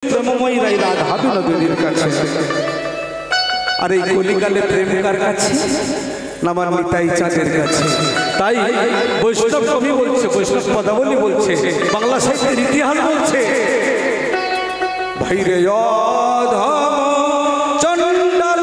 প্রেমময়ী রাই রাধা বিনোদিনীর কাছে, আর এই কলিকালে প্রেমিকার কাছে নামার নিতাই চাঁদের কাছে। তাই বৈষ্ণব কবি বলছে, বৈষ্ণব পদাবলী বলছে, বাংলা সাহিত্যের ইতিহাস বলছে, ভাইরে অধম চণ্ডাল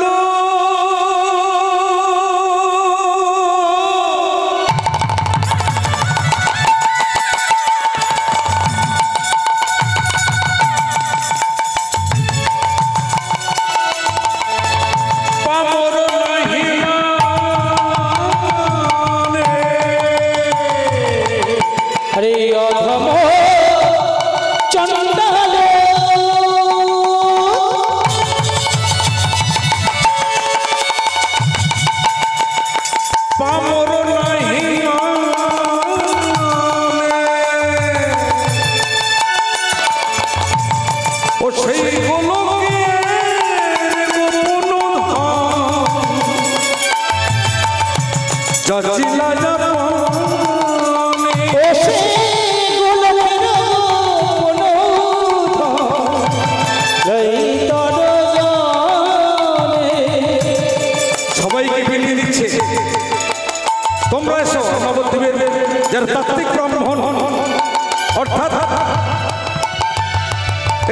সবাইকে বিলিয়ে দিচ্ছে। তোমরা এসো নবদ্বীপের যারা তাত্ত্বিক ব্রাহ্মণ, অর্থাৎ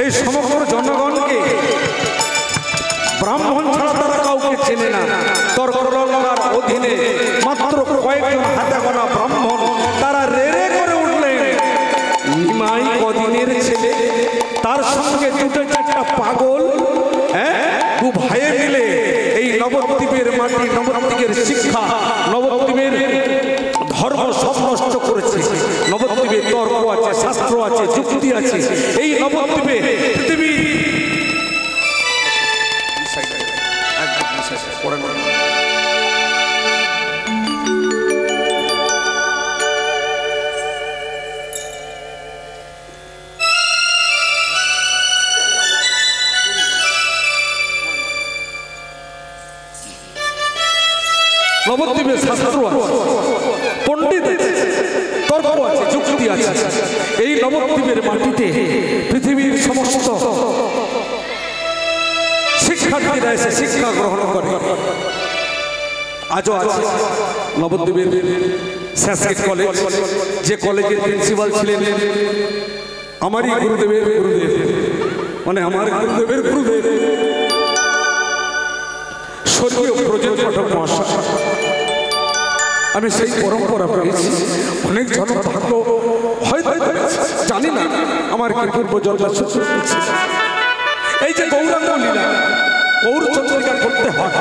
এই সমগ্র জনগণকে ব্রাহ্মণ ছাড়া তারা কাউকে চেনে না। তর্কলঙ্কার অধীনে মাত্র কয়েকজন হাতে গোনা ব্রাহ্মণ তারা রেড়ে করে উঠলেন। নিমাই কদিনের ছেলে, তার সঙ্গে দুটো চারটা পাগল, দু ভাইয়ে মিলে এই নবদ্বীপের মাটি, নবদ্বীপের শিক্ষা, নবদ্বীপের ধর্ম সব নষ্ট করেছে। নবদ্বীপে তর্ক আছে, শাস্ত্র আছে, যুক্তি আছে। এই নবদ্বীপে পৃথিবী নবদ্বীপে শাস্ত্র আছে, পণ্ডিত আছে, তর্ক আছে, যুক্তি আছে। এই নবদ্বীপের মাটিতে পৃথিবীর সমস্ত শিক্ষার্থীরা এসে শিক্ষা গ্রহণ করে। আজও আছে নবদ্বীপের সংস্কৃত কলেজ, যে কলেজের প্রিন্সিপাল ছিলেন আমারই গুরুদেবের গুরুদেব, মানে আমার গুরুদেবের গুরুদেব স্বর্গীয় ব্রজেন পাঠক মহাশয়। আমি সেই পরম্পরা পেয়েছি। অনেক জনভাগ্য হয়তো জানি না আমার কি পূর্ব জন্মের সূত্র। এই যে গৌরাঙ্গ লীলা, গৌর চন্দ্রিকা করতে হয়,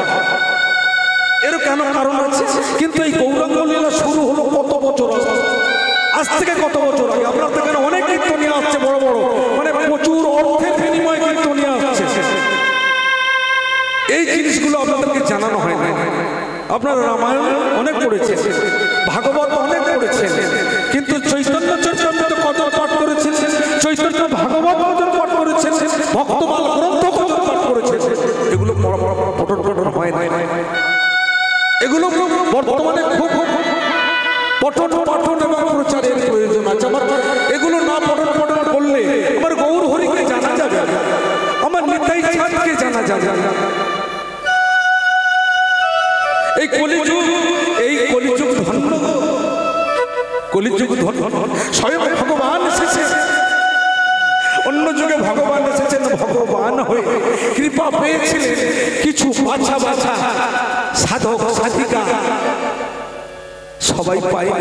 এর কেন কারণ আছে। কিন্তু এই গৌরাঙ্গ লীলা শুরু হলো কত বছর আজ থেকে, কত বছর আগে। আপনার থেকে অনেক কীর্তনীয় আসছে, বড় বড়, মানে প্রচুর অর্থের বিনিময়ে কীর্তনীয় আসছে। এই জিনিসগুলো আপনাদেরকে জানানো হয় না। আপনারা রামায়ণ অনেক পড়েছেন, ভাগবত অনেক পড়েছেন, কিন্তু চৈতন্য চৈতন্য কত পাঠ করেছেন, চৈতন্য ভাগবত কত পাঠ করেছেন, ভক্তমাল গ্রন্থ কত পাঠ করেছেন। এগুলো পঠন পঠন হয় না। এগুলো বর্তমানে খুব পঠন পাঠন এবং প্রচারের প্রয়োজন আছে। আমার এগুলো না পঠন পঠন করলে আমার গৌর হরিকে জানা যাবে, আমার নিতাই চাঁদকে জানা যাবে। এই কলিযুগ, এই কলিযুগ ধন্য, কলিযুগ ধন্য। স্বয়ং ভগবান এসেছে, অন্য যুগে ভগবান এসেছেন ভগবান হয়ে, কৃপা পেয়েছিলেন কিছু বাছা বাছা সাধক সাধিকা, সবাই পায়।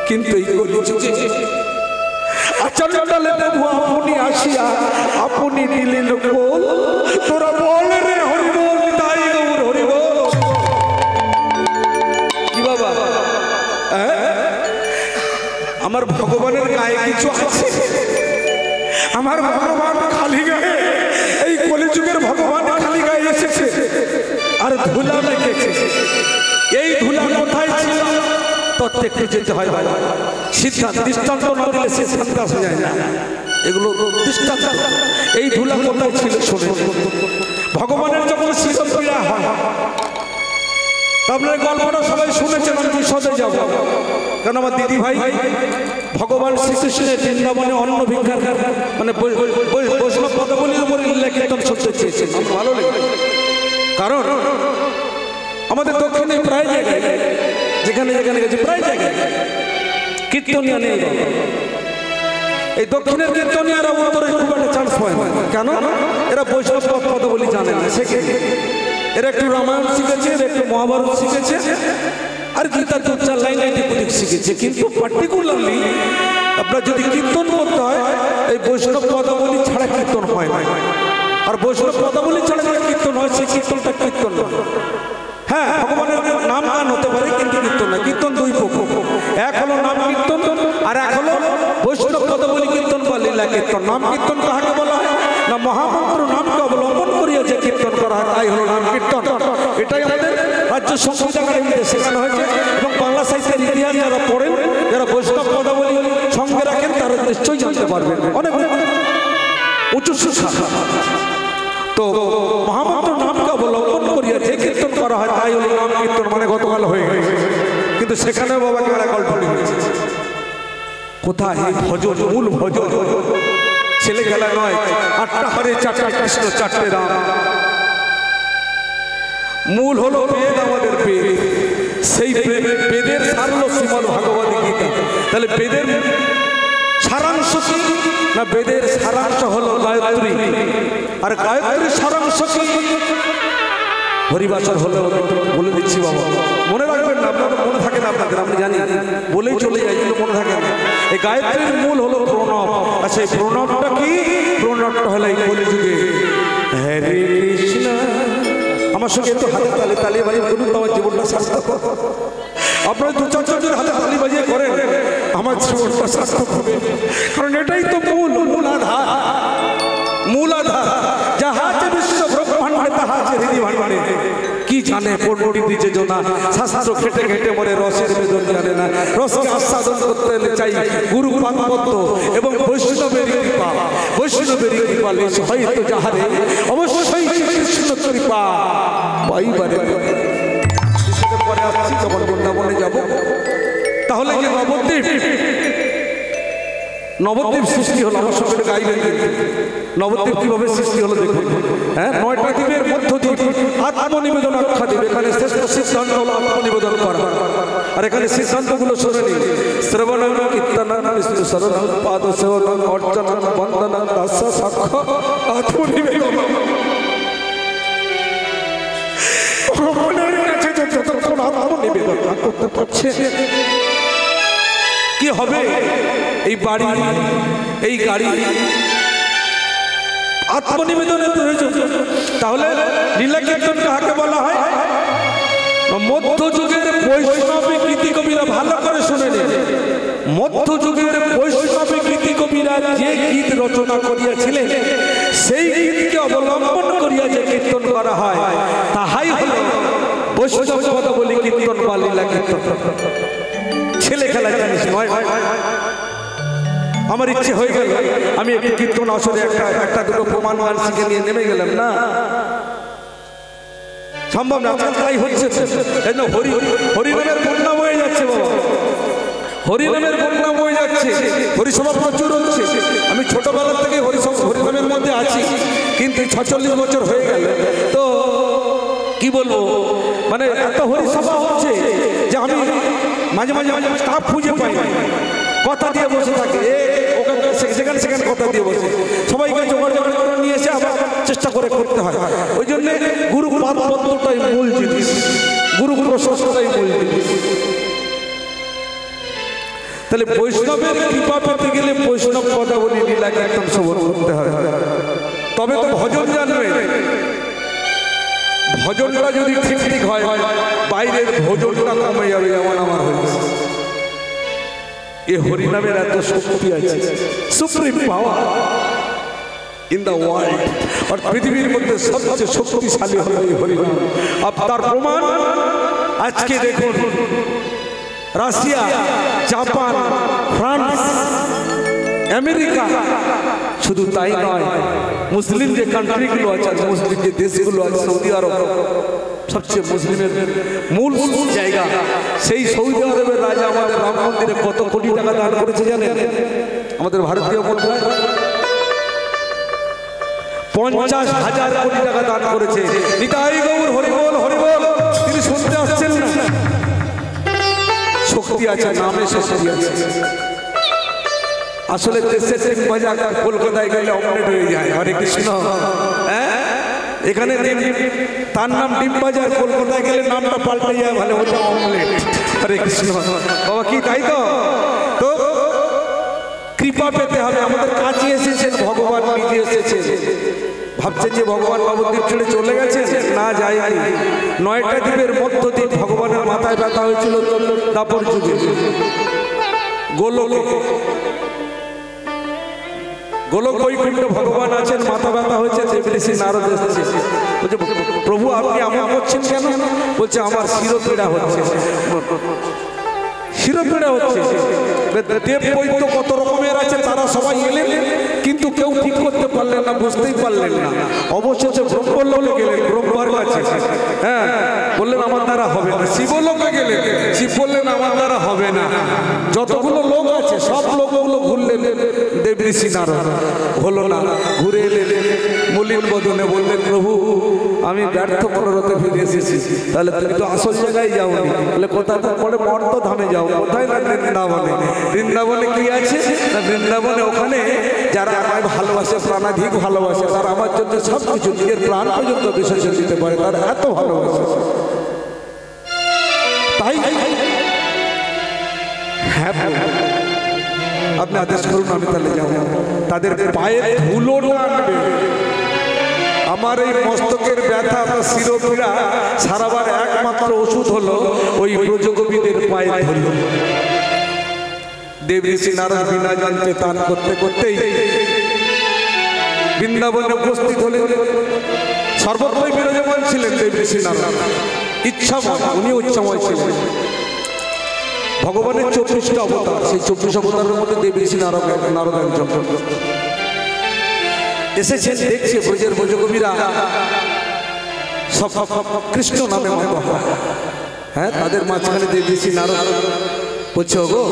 কিন্তু এই কলিযুগে আচণ্ডালে প্রভু আপনি আসিয়া আপনি দিলেন বল, তোরা বল রে হরি বল, তাই গৌর হরি বল। কি বাবা, আমার ভগবানের গায়ে কিছু আছে? আমার ভগবান খালি গায়ে, এই কলিযুগের ভগবান খালি গায়ে এসেছে আর ধুলা মেখেছে। এই ধুলা কোথায় ছিল তত্ত্বে একটু যেতে হয়। সিদ্ধান্ত দৃষ্টান্ত না দিলে সিদ্ধান্ত আসা যায় না। এগুলো দৃষ্টান্ত। এই ধুলা কোথায় ছিল শোনে। ভগবানের যখন শিরোপীড়া হয়, তা আপনার গল্পটা সবাই শুনেছেন, আমি বিশদে যাব। কারণ আমার দিদি ভাই ভগবান শ্রীকৃষ্ণের বৃন্দাবনে অন্ন ভিক্ষার মানে বৈষ্ণব পদাবলীর উপর কীর্তন শুনতে চেয়েছেন, ভালো লেগে। কারণ আমাদের দক্ষিণে প্রায় জায়গায় যেখানে যেখানে গেছে প্রায় জায়গায় কীর্তনিয়া নেই। এই দক্ষিণের কীর্তনিয়ারা উত্তরে খুব একটা চান্স পায় না। কেন? এরা বৈষ্ণব পদাবলী জানে না, শেখে। এরা একটু রামায়ণ শিখেছে, এরা একটু মহাভারত শিখেছে, আর গীতার 2-4 লাইন এদিক শিখেছে। কিন্তু পার্টিকুলারলি আপনার যদি কীর্তন করতে হয়, এই বৈষ্ণব পদাবলী ছাড়া কীর্তন হয় না। আর বৈষ্ণব পদাবলী ছাড়া যে কীর্তন হয়, সেই কীর্তনটা কীর্তন নয়। হ্যাঁ, ভগবানের নাম গান হতে পারে, কিন্তু কীর্তন না। কীর্তন দুই পক্ষ, এক হলো নাম কীর্তন, আর এক হলো বৈষ্ণব পদাবলী কীর্তন বা লীলা কীর্তন। নাম কীর্তন কাহাকে বলা হয় না? মহামন্ত্র নামকে অবলম্বন করিয়া যে কীর্তন করা হয় তাই হলো নাম কীর্তন। এটাই আমাদের রাজ্য সংস্কৃতি একাডেমিতে শেখানো হয়েছে। এবং বাংলা সাহিত্যের ইতিহাস যারা পড়েন, যারা বৈষ্ণব পদাবলী সঙ্গে রাখেন, তারা নিশ্চয়ই জানতে পারবেন অনেক উঁচু শিক্ষা। তো মহামন্ত্র নামকে অবলম্বন করিয়া যে কীর্তন করা হয় তাই হলো নাম কীর্তন। মানে গতকাল হয়ে গেছে, কিন্তু সেখানেও বাবাকে বেলা গল্প হয়েছে। কোথায় ভজন, মূল ভজন, ছেলে খেলা নয়। 8টা হরে 4টা কৃষ্ণ 4টে রাম। মূল হলো বেদ, আমাদের বেদ। সেই বেদের সার হলো শ্রীমদ্ ভাগবত গীতা। তাহলে বেদের সারাংশ কি না? বেদের সারাংশ হলো গায়ত্রী, আর গায়ত্রীর সারাংশ কি? হরিবাসর হলো। বলে দিচ্ছি বাবা, মনে রাখবেন না, আপনাদের মনে থাকে না আপনাদের, আমি জানি, বলেই চলে যাই, কিন্তু মনে থাকে না। এই গায়ত্রীর মূল হলো প্রণব। আর সেই প্রণবটা কি? প্রণবটা হলো এই কলিযুগে হরে কৃষ্ণ। আমার সঙ্গে একটু হাতে তালি বাজিয়ে বলুন, আমার জীবনটা সার্থক। আপনারা 2-4 জন হাতে তালি বাজিয়ে করেন, আমার জীবনটা সার্থক হবে। কারণ এটাই তো মূল আধার। মূল আধার যাহা আছে বিশ্ব ব্রহ্মাণ্ডে, তাহা আছে হৃদয় ভাণ্ডারে। কি জানে পণ্ডিত দিছে জোনা, শাস্ত্র ঘেটে ঘেটে মরে রসের বেদন জানে না। রসকে আস্বাদন করতে চাই গুরু পাদপদ্ম এবং বৈষ্ণবের কৃপা। বৈষ্ণবের কৃপা লেশ হয়তো যাহারে, অবশ্যই কৃষ্ণ কৃপা পাইবারে। পরে আসছি, তখন বৃন্দাবনে যাব। তাহলে যে নবদ্বীপ সৃষ্টি হলো, আমার সঙ্গে গাইবেন। নবদ্বীপ কিভাবে সৃষ্টি হলো দেখুন। হ্যাঁ, 9টা দ্বীপের মধ্যদ্বীপ আত্মনিবেদন আখ্যা দ্বীপ। এখানে শ্রেষ্ঠ সিদ্ধান্ত হলো আত্মনিবেদন করা। আর এখানে সিদ্ধান্তগুলো শুনে নিন। শ্রবণং কীর্তনং বিষ্ণু শরণং পাদ সেবনং অর্চনং বন্দনং দাস্য সাক্ষ্য আত্মনিবেদন। ভগবানের কাছে যতক্ষণ আত্মনিবেদন করতে পারছে, কি হবে? এই বাড়ি, এই গাড়ি, আত্মনিবেদনের প্রয়োজন। তাহলে লীলা কীর্তন কাকে বলা হয়? মধ্যযুগের বৈষ্ণবী গীতি কবিরা, ভালো করে শুনে নিন, মধ্যযুগের বৈষ্ণবী গীতি কবিরা যে গীত রচনা করিয়াছিলেন, সেই গীতকে অবলম্বন করিয়া যে কীর্তন করা হয়, তাহাই হল বৈষ্ণব পদাবলী কীর্তন বা লীলা কীর্তন। ছেলে খেলা জিনিস নয়। আমার ইচ্ছে হয়ে গেল আমি একটু কীর্তন আসরে একটা দুটো প্রমাণ শিখে নিয়ে নেমে গেলাম, না, সম্ভব না। তাই হচ্ছে হরিনামের বন্যা বয়ে যাচ্ছে বাবা, হরিনামের বন্যা বয়ে যাচ্ছে, হরিসভা প্রচুর হচ্ছে। আমি ছোটবেলা থেকে হরিনামের মধ্যে আছি, কিন্তু 46 বছর হয়ে গেল। তো কি বলবো, মানে এত হরিসভা হচ্ছে যে আমি মাঝে মাঝে স্টাফ খুঁজে পাই, কথা দিয়ে বসে থাকে, সেখানে সেখানে কথা দিয়ে বসে, সবাইকে যোগাযোগ করে নিয়ে এসে আবার চেষ্টা করে করতে হয়। ওই জন্যে গুরু পাদপদ্মটাই মূল জিনিস, গুরু প্রশস্তটাই মূল জিনিস। তাহলে বৈষ্ণবের কৃপা পেতে গেলে বৈষ্ণব পদাবলী লীলা কীর্তন শ্রবণ করতে হয়, তবে তো ভজন জানবে। ভজনটা যদি ঠিক ঠিক হয়, বাইরের ভোজনটা কমে যাবে, যেমন আমার হয়েছে। এ হরিনামের এত শক্তি আছে, supreme power in the world, আর পৃথিবীর মধ্যে সবচেয়ে শক্তিশালী হলো এই হরিনাম। আপনার প্রমাণ আজকে দেখুন, রাশিয়া, জাপান, ফ্রান্স, আমেরিকা, শুধু তাই নয়, মুসলিম যে কান্ট্রিগুলো আছে, মুসলিম যে দেশগুলো আছে, সৌদি আরব, সবচেয়ে মুসলিমের মূল জায়গা, সেই সৌদি আরবের রাজা আমাদের রাম মন্দিরে কত কোটি টাকা দান করেছে জানেন? আমাদের ভারতীয় মুদ্রায় 50,000 কোটি টাকা দান করেছে। নিতাই গৌর হরিবল হরিবল। তিনি শুনতে আসছেন না? শক্তি আছে, নামে শক্তি আছে। আসলে দেশের সিং বাজার কলকাতায় গেলে অমলেট হয়ে যায়। হরে কৃষ্ণ। হ্যাঁ, এখানে তার নাম ডিম বাজার, কলকাতায় গেলে নামটা পাল্টে যায়, ভালো ওটা অমলেট। হরে কৃষ্ণ। বাবা কি তাই তো? তো কৃপা পেতে হবে। আমাদের কাছে এসেছেন ভগবান, নিজে এসেছেন। ভাবছেন যে ভগবান নবদ্বীপ ছেড়ে চলে গেছে? না, যায়নি। 9টা দ্বীপের মধ্য দিয়ে ভগবানের মাথায় ব্যথা হয়েছিল দাপর যুগে। গোলক বৈকুণ্ঠে ভগবান আছেন, মাথা ব্যথা হয়েছে, দেবঋষি নারদ এসেছে। বলছে প্রভু আপনি এমন করছেন কেন? বলছে আমার শিরোপীড়া হচ্ছে। শিরোপীড়া হচ্ছে। দেব বৈদ্য কত রকমের আছে, তারা সবাই এলেন, কিন্তু কেউ ঠিক করতে পারলেন না, বুঝতেই পারলেন না। অবশেষে ব্রহ্মলোকে গেলেন, ব্রহ্মার কাছে। হ্যাঁ, বললেন আমার দ্বারা হবে না। শিবলোকে গেলেন, শিব বললেন আমার দ্বারা হবে না। যতগুলো লোক আছে সব লোকগুলো ঘুরলেন, দেবঋষি নারদ হলো না। ঘুরে এলেন মলিন বদনে, বললেন প্রভু আমি ব্যর্থ মনোরথে ফিরে এসেছি। তাহলে তুমি তো আসল জায়গায় যাওনি। বলে কোথায়? পরে মর্ত ধামে যাও। কোথায়? না বৃন্দাবনে। বৃন্দাবনে কি আছে? না বৃন্দাবনে ওখানে যারা আমায় ভালোবাসে, প্রাণাধিক ভালোবাসে, তারা আমার জন্য সব কিছু, নিজের প্রাণ পর্যন্ত বিসর্জন দিতে পারে, তারা এত ভালোবাসে। তাই হ্যাঁ আপনি আদেশ করুন, আমি তাহলে যাবো। তাদের পায়ে ধুলো না আনবে। আমার এই মস্তকের ব্যথা বা শিরোপীড়া সারাবার একমাত্র ওষুধ হলো ওই ব্রজগোপীদের পায়ে ধুলো। দেবঋষি নারদ বিনা জানতে তান করতে করতেই বৃন্দাবনে উপস্থিত হলেন। সর্বত্রই বিরাজমান ছিলেন দেবঋষি নারদ। ইচ্ছাময়, উনি ইচ্ছাময় ছিলেন। ভগবানের 24টা অবতার, সেই 24 অবতারের মধ্যে দেবঋষি নারদ একজন। এসেছেন, দেখছে ব্রজের ব্রজগোপীরা সব কৃষ্ণ নামে মত। হ্যাঁ, তাদের মাঝখানে দেবঋষি নারদ বলছে ওগো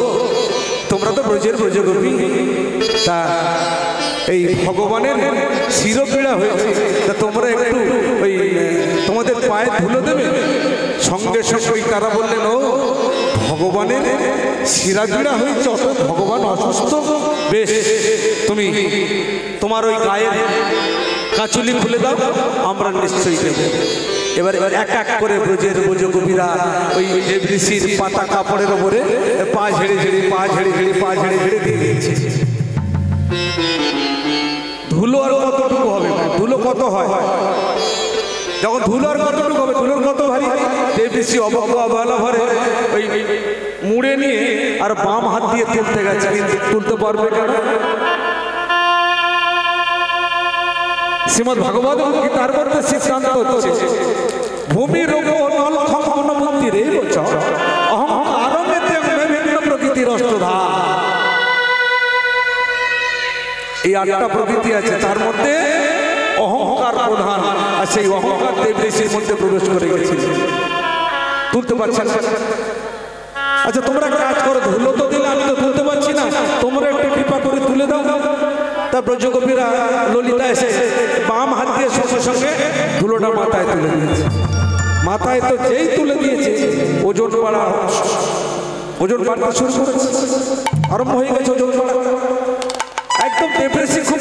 তোমরা তো ব্রজের ব্রজগোপী, তা এই ভগবানের শিরোপীড়া হয়েছে, তা তোমরা একটু ওই তোমাদের পায়ে ধুলো দেবে। সঙ্গে সঙ্গে তারা বললেন ও ভগবানের শিরাপীড়া হয়েছে, অর্থাৎ ভগবান অসুস্থ, বেশ তুমি তোমার ওই গায়ের কাচুলি খুলে দাও, আমরা নিশ্চয়ই দেব। এবার এক এক করে ব্রজের ব্রজগোপীরা ওই দেবঋষির পাতা কাপড়ের ওপরে পা ঝেড়ে ঝেড়ে দিয়ে দিয়েছে। ধুলো আর কতটুকু হবে? ধুলো কত হয়? যখন ধুলো আর কতটুকু হবে? ধুলোর কত ভারী? দেবঋষি অবজ্ঞ অবহেলা ভরে ওই মুড়ে নিয়ে আর বাম হাত দিয়ে তুলতে গেছে, কিন্তু তুলতে পারবে কেন? শ্রীমদ্ ভাগবত গীতার মধ্যে সিদ্ধান্ত হচ্ছে ভূমির ওপর নলখম্বনমূর্তি রে বচ অহংকারমেতে বিভিন্ন প্রকৃতির অষ্টধা। এই 8টা প্রকৃতি আছে, তার মধ্যে অহংকার প্রধান। আর সেই অহংকার দেবঋষির মধ্যে প্রবেশ করে গেছিল, তুলতে পারছেন না। আচ্ছা তোমরা কাজ করো, ধুলো তো দিলে, আমি তো তুলতে পারছি না, তোমরা একটু কৃপা করে তুলে দাও। তা ব্রজগোপীরা ললিতা এসে বাম হাত দিয়ে সঙ্গে সঙ্গে ধুলোটা মাথায় তুলে দিয়েছে। মাথায় তো যেই তুলে দিয়েছে ওজন বাড়তে শুরু করেছে, আরম্ভ হয়ে গেছে ওজন বাড়া। একদম দেবঋষি খুব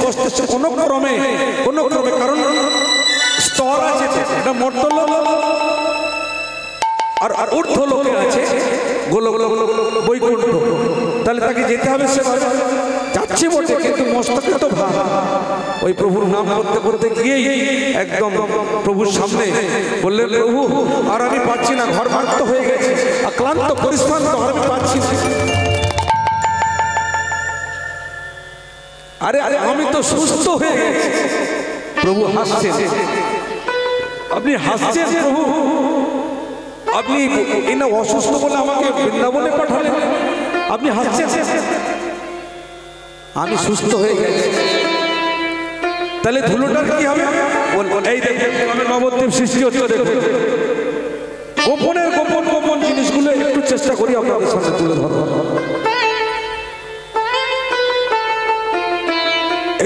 কষ্টে কোনো ক্রমে, কারণ স্তর আছে, এটা মর্তলোক আর ঊর্ধ্ব লোকে আছে গোলক বৈকুণ্ঠ। তাহলে তাকে যেতে হবে, সে যাচ্ছে বটে, কিন্তু মস্তকে তো ভাব। ওই প্রভুর নাম করতে করতে গিয়েই একদম প্রভুর সামনে বললেন প্রভু আর আমি পাচ্ছি না, ঘর ভাক্ত হয়ে গেছে, ক্লান্ত পরিশ্রান্ত, আর আমি পাচ্ছি না। আরে আমি তো সুস্থ হয়ে গেছি। প্রভু হাসছেন। আপনি হাসছেন প্রভু? আপনি এনা অসুস্থ বলে আমাকে বৃন্দাবনে পাঠালেন, আপনি হাসছেন? আমি সুস্থ হয়ে গেছি। তাহলে ধুলোটার কি হবে? এই দেখুন নবদ্বীপ সৃষ্টি হচ্ছে, দেখুন গোপনের গোপন গোপন জিনিসগুলো একটু চেষ্টা করি আপনাদের সামনে তুলে ধরব।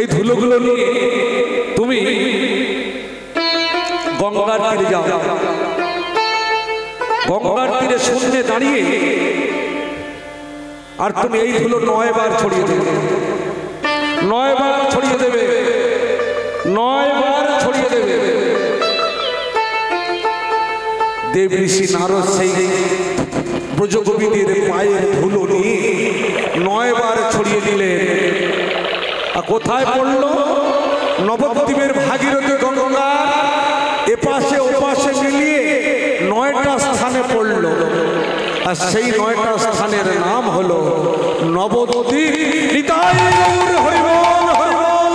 এই ধুলোগুলো নিয়ে তুমি গঙ্গার তীরে যাও, গঙ্গার তীরে শূন্যে দাঁড়িয়ে আর তুমি এই ধুলো 9 বার ছড়িয়ে দেবে, 9 বার ছড়িয়ে দেবে, 9 বার ছড়িয়ে দেবে। দেব ঋষি নারদ সেই ব্রজগোপীদের পায়ের ধুলো নিয়ে 9 বার ছড়িয়ে দিলেন। আর কোথায় পড়লো? নবদ্বীপের ভাগীরথী গঙ্গা এপাশে ওপাশে মিলিয়ে 9টা স্থানে পড়লো। আর সেই 9টা স্থানের নাম হলো নবদ্বীপ। নিতাই গৌর হরিবল হরিবল হরিবল।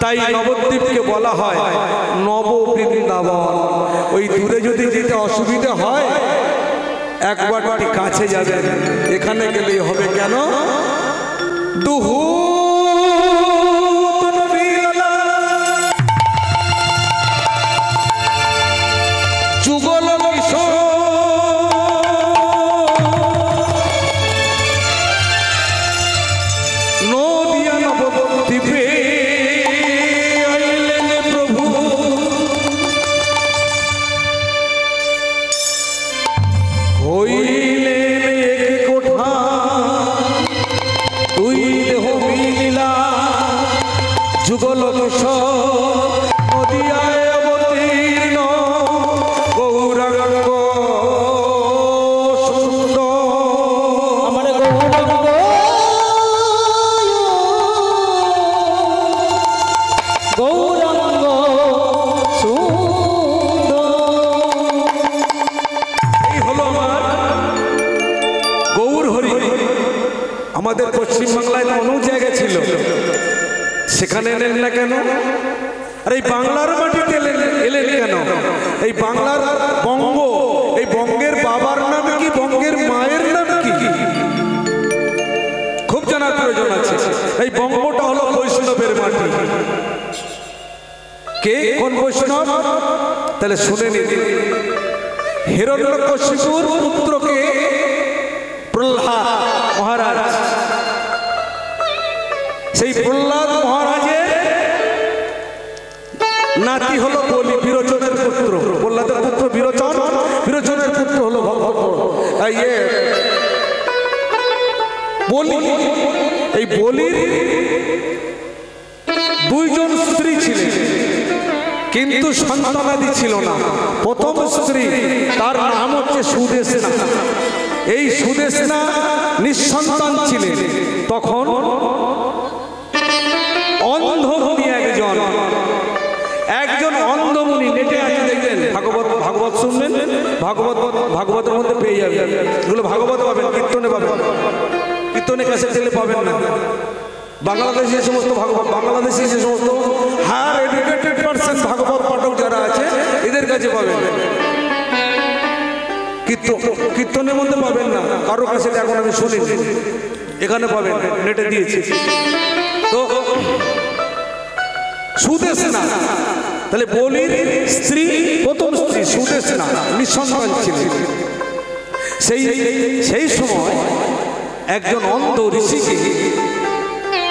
তাই নবদ্বীপকে বলা হয় নববৃন্দাবন। ওই দূরে যদি যেতে অসুবিধা হয় একবার কাছে যাবেন, এখানে গেলেই হবে। কেন? দুহু যুগল কিশোর নদিয়া নবদ্বীপে আইলেন প্রভু। হইলেন এক কোঠা দুই দেহ মিলিলা, যুগল কিশোর নদিয়ায় অবতীর্ণ গৌরাঙ্গ সুন্দর। আমার গৌরাঙ্গ গৌরাঙ্গ সুন্দর। এই হলো আমার গৌর হরি। আমাদের পশ্চিমবাংলায় অনেক জায়গা ছিল, সেখানে এলেন না কেন? আর এই বাংলার মাটিতে এলেন কেন? এই বাংলার বঙ্গ, এই বঙ্গের বাবার নাম কি, বঙ্গের মায়ের নাম কি, খুব জানার প্রয়োজন আছে। এই বঙ্গটা হলো বৈষ্ণবের মাটি। কে কোন বৈষ্ণব? তাহলে শুনে নিন। হিরণ্যকশিপুর পুত্রকে প্রহ্লাদ মহারাজ, সেই প্রহ্লাদ মহারাজের নাতি হলো বলি, বিরোচনের পুত্র। প্রহ্লাদের পুত্র বিরোচন, বিরোচনের পুত্র হলো বলি। এই বলির 2 জন স্ত্রী ছিলেন, কিন্তু সন্তানাদি ছিল না। প্রথম স্ত্রী তার নাম হচ্ছে সুদেশনা। এই সুদেশনা নিঃসন্তান ছিলেন। তখন অন্ধমুনি একজন অন্ধমুনি নেটে আছে, দেখবেন ভাগবত শুনবেন, ভাগবতের মধ্যে পেয়ে যাবেন। এগুলো ভাগবত পাবেন, কীর্তনে পাবেন, কীর্তনে ক্যাসেট দিলে পাবেন না। বাংলাদেশে যে সমস্ত ভাগবত, বাংলাদেশে যে সমস্ত হায়ার এডুকেটেড পার্সন ভাগবত পাঠক যারা আছে এদের কাছে পাবেন। কীর্তনের মধ্যে পাবেন না, কারো কাছে এখন আমি শুনিনি, এখানে পাবেন, নেটে দিয়েছি। তো সুদেশনা, তাহলে বলির স্ত্রী, প্রথম স্ত্রী সুদেশনা নিঃসন্তান ছিলেন। সেই সময় একজন অন্ধ ঋষিকে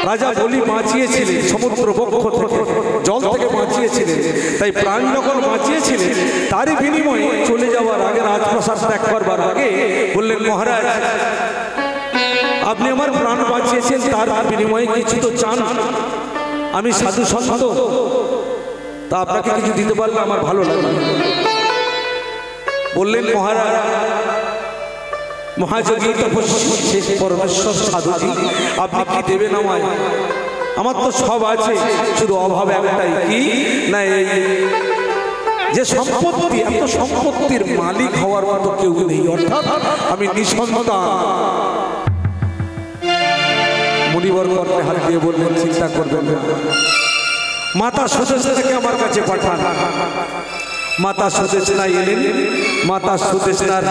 রাজা বলি বাঁচিয়েছিলেন, সমুদ্র বক্ষ থেকে, জল থেকে বাঁচিয়েছিলেন। তাই প্রাণ যখন বাঁচিয়েছিলেন, তারই বিনিময়ে চলে যাওয়ার আগে, রাজপ্রাসাদ ত্যাগ করবার আগে বললেন, মহারাজ আপনি আমার প্রাণ বাঁচিয়েছেন, তার বিনিময়ে কিছু তো চান। আমি সাধু সন্ত, তা আপনাকে কিছু দিতে পারলে আমার ভালো লাগবে। বললেন, মহারাজ মহাযোগী তপস্বী পরমেশ্বর সাধুজি, আপনি কি দেবেন আমায়? আমার তো সব আছে, শুধু অভাব একটাই, কি না এই যে সম্পত্তি, এত সম্পত্তির মালিক হওয়ার মতো কেউ নেই, অর্থাৎ আমি নিঃসন্তান। মুনিবর কর্ণে হাত দিয়ে বললেন, চিন্তা করবেন না, মাতা সুদেশনাকে আমার কাছে পাঠান। মাতা সুদেশনা এলেন। মাতা সুদেশনার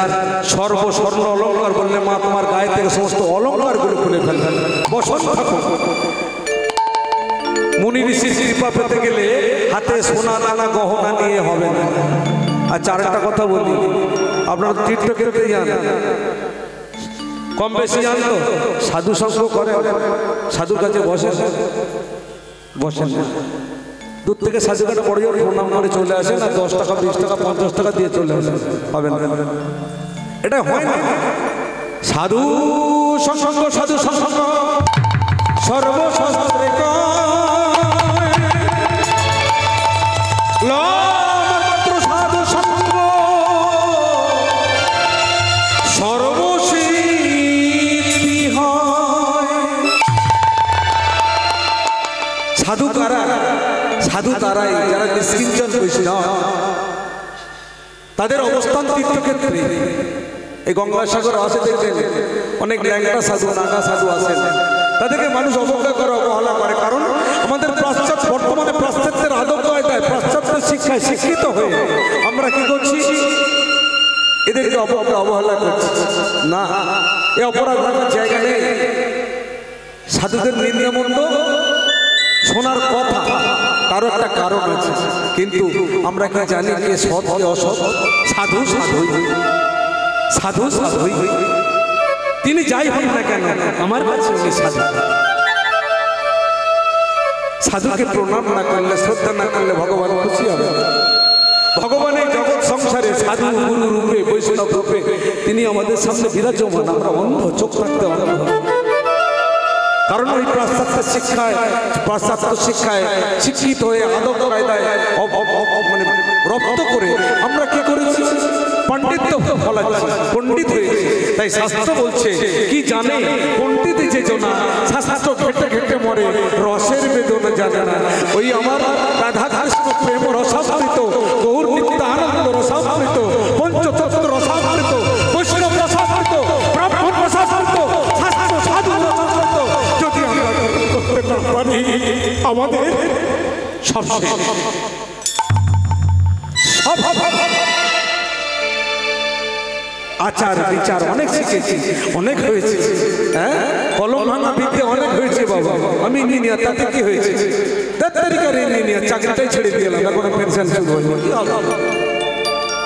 সর্বস্বর্ণ অলঙ্কার বললেন, মা তোমার গায়ে থেকে সমস্ত অলঙ্কারগুলো খুলে ফেলবেন, বসন থাকুন। মুনির ঋষির কৃপা পেতে গেলে হাতে সোনা দানা গহনা নিয়ে হবে না। আর চারটা কথা বলি, আপনারা তীর্থক্ষেত্রে যান, কম বেশি জান তো, সাধু সঙ্গ করে, সাধুর কাছে বসেন না, দূর থেকে সাধু কাটা পড়ে যাবে, প্রণাম করে চলে আসে না, 10 টাকা 20 টাকা 50 টাকা দিয়ে চলে আসে, হবে না, এটা হয় না। সাধু সঙ্গ সর্বশাস্ত্রে মাত্র সাধু সঙ্গ সর্বসিদ্ধি হয়। সাধু কারা? সাধু তারাই যারা নিষ্কিঞ্চন বৈষ্ণব, তাদের অবস্থান তীর্থক্ষেত্রে। এই গঙ্গাসাগর আসে দেখবেন অনেক ল্যাংটা সাধু, নাগা সাধু আসেন, তাদেরকে মানুষ অবজ্ঞা করে, অবহেলা করে। কারণ আমাদের বর্তমানে পাশ্চাত্যের আদব কায়দায়, পাশ্চাত্যের শিক্ষায় শিক্ষিত হয়ে আমরা কি করছি? এদেরকে অবহেলা করছি না। এ অপরাধ রাখার জায়গা নেই। সাধুদের নিন্দমন্দ শোনার কথা, তারও একটা কারণ আছে, কিন্তু আমরা কি জানি কে সৎ কে অসৎ? সাধু সাধুই, তিনি যাই হন না কেন আমার কাছে উনি সাধু। সাধুকে প্রণাম না করলে, শ্রদ্ধা না করলে ভগবান খুশি হবে। ভগবানের জগৎ সংসারে সাধু গুরু রূপে, বৈষ্ণব রূপে তিনি আমাদের সামনে বিরাজমান। আমরা অন্ধ, চোখ থাকতে অন্ধ। কারণ ওই পাশ্চাত্য শিক্ষায় শিক্ষিত হয়ে আদব কায়দায় মানে রপ্ত করে আমরা কি করেছি? পণ্ডিত্য ফলাচ্ছি, পণ্ডিত হয়েছে। তাই শাস্ত্র বলছে কি জানে পণ্ডিত যে জনা, শাস্ত্র ঘেটে ঘেটে মরে, রসের বেদনা জানে না। ওই আমার রাধা কৃষ্ণ প্রেম রসামৃত, গৌর নিত্য আনন্দ রসামৃত, পঞ্চতত্ত্ব রসামৃত, বৈষ্ণব রসামৃত, ব্রাহ্মণ রসামৃত, শাস্ত্র সাধু রসামৃত যদি আমরা করতে না পারি, আমাদের সব আচার বিচার অনেক শিখেছি, অনেক হয়েছে। হ্যাঁ, কলম ভাঙা বিদ্যে অনেক হয়েছে বাবা। আমি ইঞ্জিনিয়ার, তাতে কি হয়েছে? 10 তারিখের ইঞ্জিনিয়ার, চাকরিটাই ছেড়ে দিলাম, এখন পেনশন শুরু হয়নি।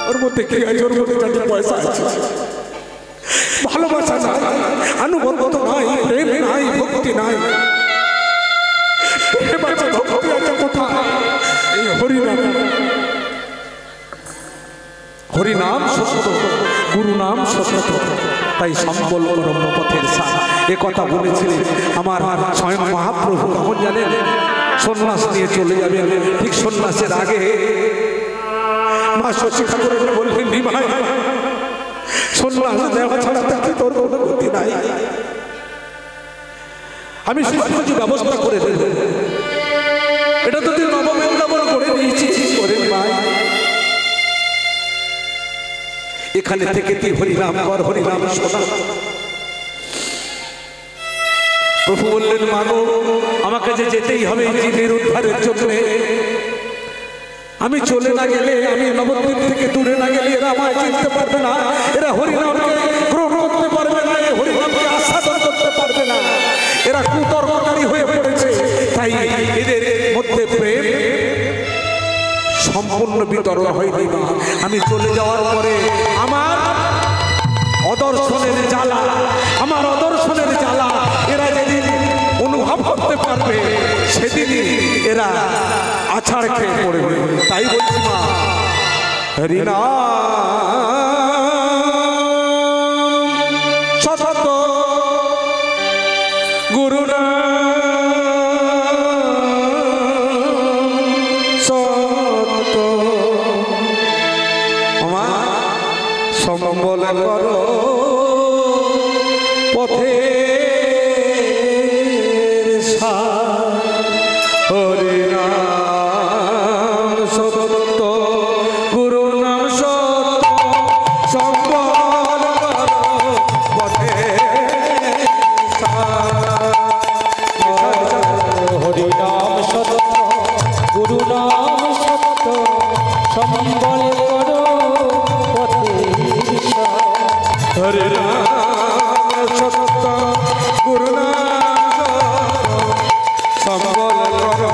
ওর মধ্যে কি আছে? ওর মধ্যে চাকরি পয়সা আছে, ভালোবাসা নাই, আনুগত্য নাই, প্রেম নাই, ভক্তি নাই। ভক্তি আছে কোথায়? এই হরিনাম সত্য, গুরু নাম সত্য, তাই সম্বল ব্রহ্মপথের সাথ। এ কথা বলেছিলেন আমার স্বয়ং মহাপ্রভু। তখন জানেন সন্ন্যাস নিয়ে চলে যাবেন, ঠিক সন্ন্যাসের আগে মা শশী ঠাকুর বললেন, ভাই সন্ন্যাস দেওয়া ছাড়া তাকে তোর কোনো গতি নাই, আমি কিছু ব্যবস্থা করে দেব। এটা তো তুই নববৃন্দাবন করে নিয়েছিস, করে ভাই এখানে থেকে তুই হরিনাম কর, হরিনাম শোনা। প্রভু বললেন, মাগো আমাকে যে যেতেই হবে জীবের উদ্ধারের জন্য। আমি চলে না গেলে, আমি নবদ্বীপ থেকে দূরে না গেলে এরা আমায় চিনতে পারবে না, এরা হরিনামকে গ্রহণ করতে পারবে না, হরিনামকে আস্বাদন করতে পারবে না। এরা কুতর্ককারী হয়ে পড়েছে, তাই এদের মধ্যে প্রেম সম্পূর্ণ বিতরণ হয়নি। আমি চলে যাওয়ার পরে আমার অদর্শনের জ্বালা, আমার অদর্শনের জ্বালা এরা যেদিন অনুভব করতে পারবে, সেদিনই এরা আছাড় খেয়ে পড়বে। তাই বলছি মা, হরিনাম সত্য, গুরু নাম সত্য, সম্বল করো পথের সাথ। হরিনাম সত্য, গুরু নাম সত্য, সম্বল করো পথের সাথ। হরিনাম সত্য, গুরু নাম সত্য, সম্বল করো পথের সাথ। হরিনাম সত্য, গুরু নাম সত্য, সম্বল করো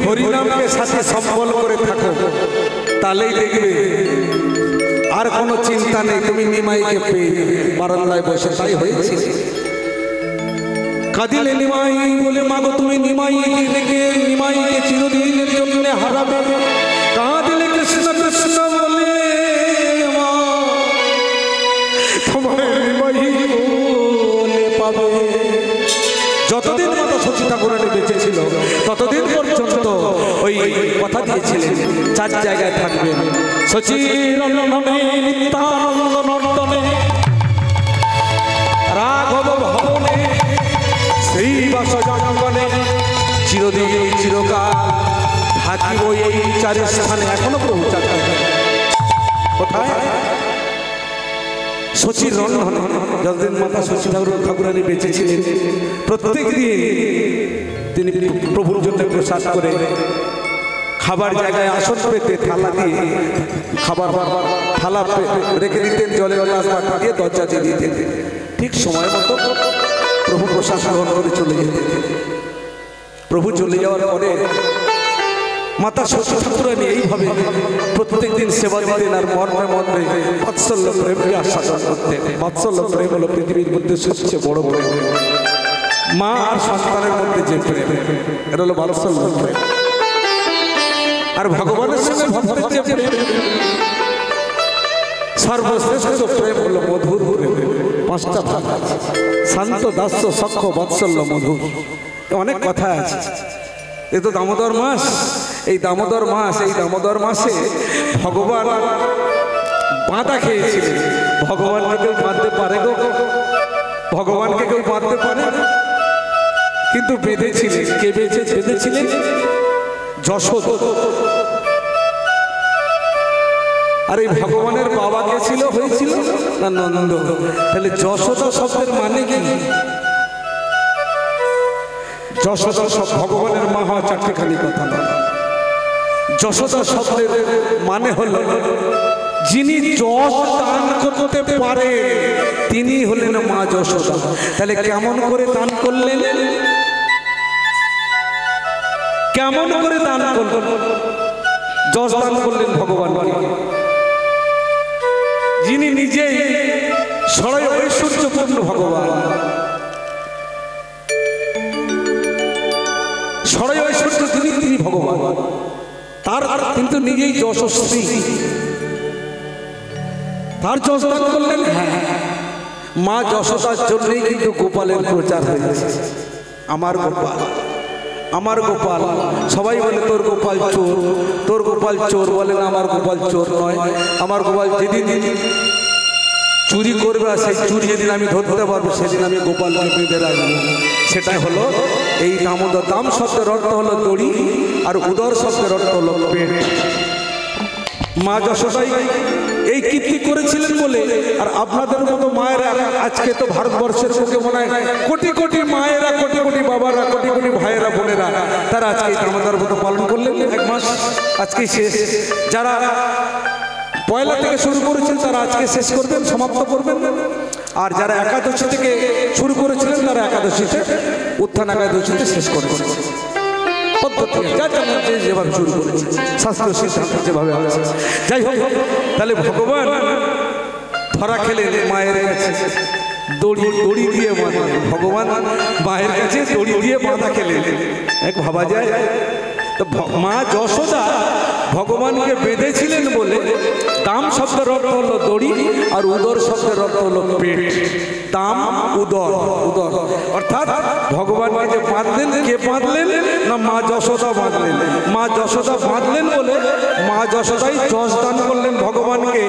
হরিনামকে সাথে সম্বল করে থাকো, তাহলেই দেখবে আর কোনো চিন্তা নেই, তুমি নিমাইকে পেয়ে বারান্দায় বসে। তাই হয়েছে। কাঁদিলে নিমাই বলে, মাগো তুমি নিমাইকে দেখে নিমাইকে চিরদিনের জন্য হারাবে। কাঁদিলে কৃষ্ণ কৃষ্ণ বলে, মা তোমার নিমাই বলে পাবে। যতদিন মাতা সতী ঠাকুরানী বেঁচে ছিল ততদিন পর্যন্ত ওই কথা দিয়েছিলেন 4 জায়গায় থাকবে। সচিরনন্দনে নিত্যানন্দ নন্দনে রাঘব ভবনে শ্রীবাস জঙ্গনে চিরদিন চিরকাল থাকিব এই 4 স্থানে। এখনো প্রভু চাচ্ছেন কোথায়? সচির রন্ধনে। যতদিন মাতা সচী ঠাকুরানী বেঁচে ছিলেন প্রত্যেক দিন তিনি প্রভুর জন্য প্রসাদ করে খাবার জায়গায় আসন পেতে থালা দিয়ে খাবার থালা রেখে দিতেন, জলের গ্লাস দিয়ে দরজা দিয়ে দিতেন। ঠিক সময় মতো প্রভু প্রসাদ গ্রহণ করে চলে যেতেন। প্রভু চলে যাওয়ার পরে মাতা সতী ঠাকুরানী এইভাবে প্রত্যেক দিন সেবা দিতেন আর মর্মে মর্মে বাৎসল্য প্রেমকে আস্বাদন করতেন। বাৎসল্য প্রেম হলো পৃথিবীর মধ্যে সবচেয়ে বড় প্রেম, মা আর সন্তানের মধ্যে যে প্রেম, এটা হলো বাৎসল্য প্রেম। আর ভগবানের সঙ্গে ভক্তের যে প্রেম, সর্বশ্রেষ্ঠ প্রেম হলো মধুর প্রেম। 5টা ভাগ আছে, শান্ত, দাস্য, সখ্য, বাৎসল্য, মধুর। অনেক কথা আছে। এ তো দামোদর মাস, এই দামোদর মাস, এই দামোদর মাসে ভগবান বাঁধা খেয়েছিলেন। ভগবানকে কেউ বাঁধতে পারে গো? ভগবানকে কেউ বাঁধতে পারে? কিন্তু বেঁধেছিলেন। কে বেঁধেছিলেন? যশোদা। আর এই ভগবানের বাবা কে ছিল, হয়েছিল না নন্দ। তাহলে যশোদা শব্দের মানে কি? যশোদা সব ভগবানের মা হওয়া চারটিখানি কথা না। যশোদা শব্দের মানে হলো যিনি যশ দান করতে পারে তিনি হলেন মা যশোদা। তাহলে কেমন করে দান করলেন? কেমন করে দান করলেন? যশ দান করলেন ভগবানকে, যিনি নিজেই সরয় ঐশ্বর্যপূর্ণ ভগবান। সরয় ঐশ্বর্য তিনি ভগবান, তার কিন্তু নিজেই যশস্বী, তার যশ দান করলেন। হ্যাঁ, মা যশোদার জন্যই কিন্তু গোপালের প্রচার হয়েছে। আমার গোপাল, আমার গোপাল। সবাই বলে তোর গোপাল চোর, তোর গোপাল চোর। বলেন আমার গোপাল চোর নয়। আমার গোপাল যেদিন চুরি করবে, সেই চুরি যেদিন আমি ধরতে পারবো সেদিন আমি গোপালকে বেঁধে রাখবো। সেটাই হলো এই দামোদর। দাম শব্দের অর্থ হলো দড়ি, আর উদর শব্দের অর্থ হলো পেট। মা যশোদাই এই কীর্তি করেছিলেন বলে, আর আপনাদের মতো মায়েরা আজকে তো ভারতবর্ষের মুখে মনে হয় কোটি কোটি মায়েরা, কোটি কোটি বাবারা, কোটি কোটি ভাইয়েরা, বোনেরা, তারা আজকে দামোদর ব্রত পালন করলেন 1 মাস। আজকেই শেষ। যারা পয়লা থেকে শুরু করেছেন তারা আজকে শেষ করবেন, সমাপ্ত করবেন। আর যারা একাদশী থেকে শুরু করেছিলেন তারা একাদশীতে, উত্থান একাদশীতে শেষ করবেন। পদ্ধতি যেভাবে শুরু করেছে, শাস্ত্র সিদ্ধান্ত যেভাবে আছে। যাই হোক, তাহলে ভগবান ধরা খেলেন মায়ের কাছে, দড়ি দিয়ে বাঁধা। ভগবান মায়ের কাছে দড়ি দিয়ে বাঁধা খেলেন। এক ভাবা যায় তো মা যশোদা ভগবানকে বেঁধেছিলেন বলে দাম শব্দের অর্থ হলো দড়ি, আর উদর শব্দের অর্থ হলো পেট। দাম, উদর, উদর অর্থাৎ ভগবানকে যে বাঁধলেন, কে বাঁধলেন না মা যশোদা বাঁধলেন। মা যশোদা বাঁধলেন বলে মা যশোদাই যশ দান করলেন ভগবানকে।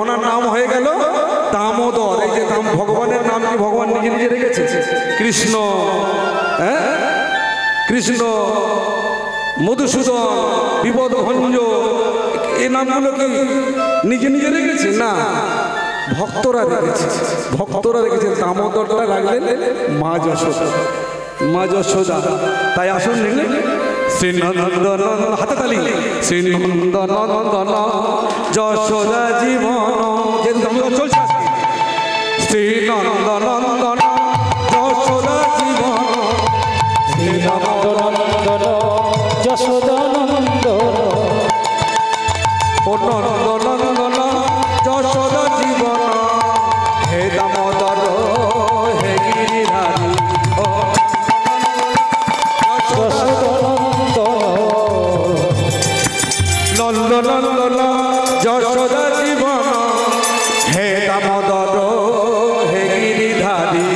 ওনার নাম হয়ে গেল দামোদর। এই যে দাম, ভগবানের নাম কি ভগবান নিজে নিজে রেখেছে? কৃষ্ণ, হ্যাঁ, কৃষ্ণ, মধুসূদন, বিপদভঞ্জ, এই নামগুলো কি নিজে নিজে রেখেছে? না, ভক্তরা রেখেছে। ভক্তরা রেখেছে। দামোদরটা রাখলেন মা যশোদা। মা যশোদা। তাই আসুন লিখলেন শ্রীনন্দন, হাতে তালি, শ্রীনন্দন যশোদা জীবন। যে দামোদর চলছে শ্রীনন্দন যশোদা জীবন। শ্রীনন্দন যশোদানন্দন, ও নন্দনন্দন যশোদা জীবন। হে দামোদর, হে গিরিধারী, ও নন্দনন্দন যশোদা জীবন। হে দামোদর, হে গিরিধারী,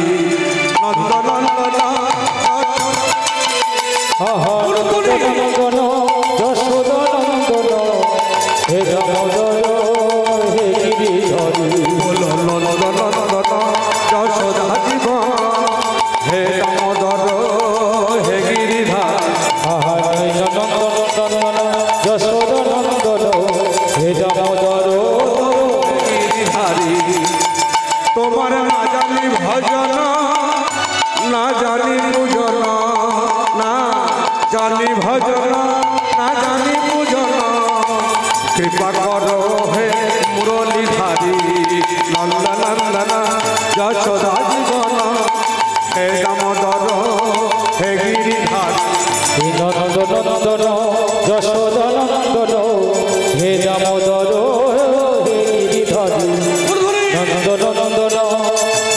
নন্দনন্দন যশোদানন্দন, হে দামোদর, হে গিরিধারী, নন্দনন্দন যশোদা জীবন। হে দামোদর, হে গিরিধারী, নন্দনন্দন যশোদানন্দন, হে দামোদর, গিরিধারী। তোমার না জানি ভজন, না জানি পূজন, না জানি ভজন, না জানি পূজন। কৃপা করো হে মুরলীধারী, নন্দনন্দন যশোদা জীবন হে দামোদর হে গিরিধারী নন্দনন্দন যশোদনন্দন হে দামোদর হে গিরিধারী নন্দনন্দন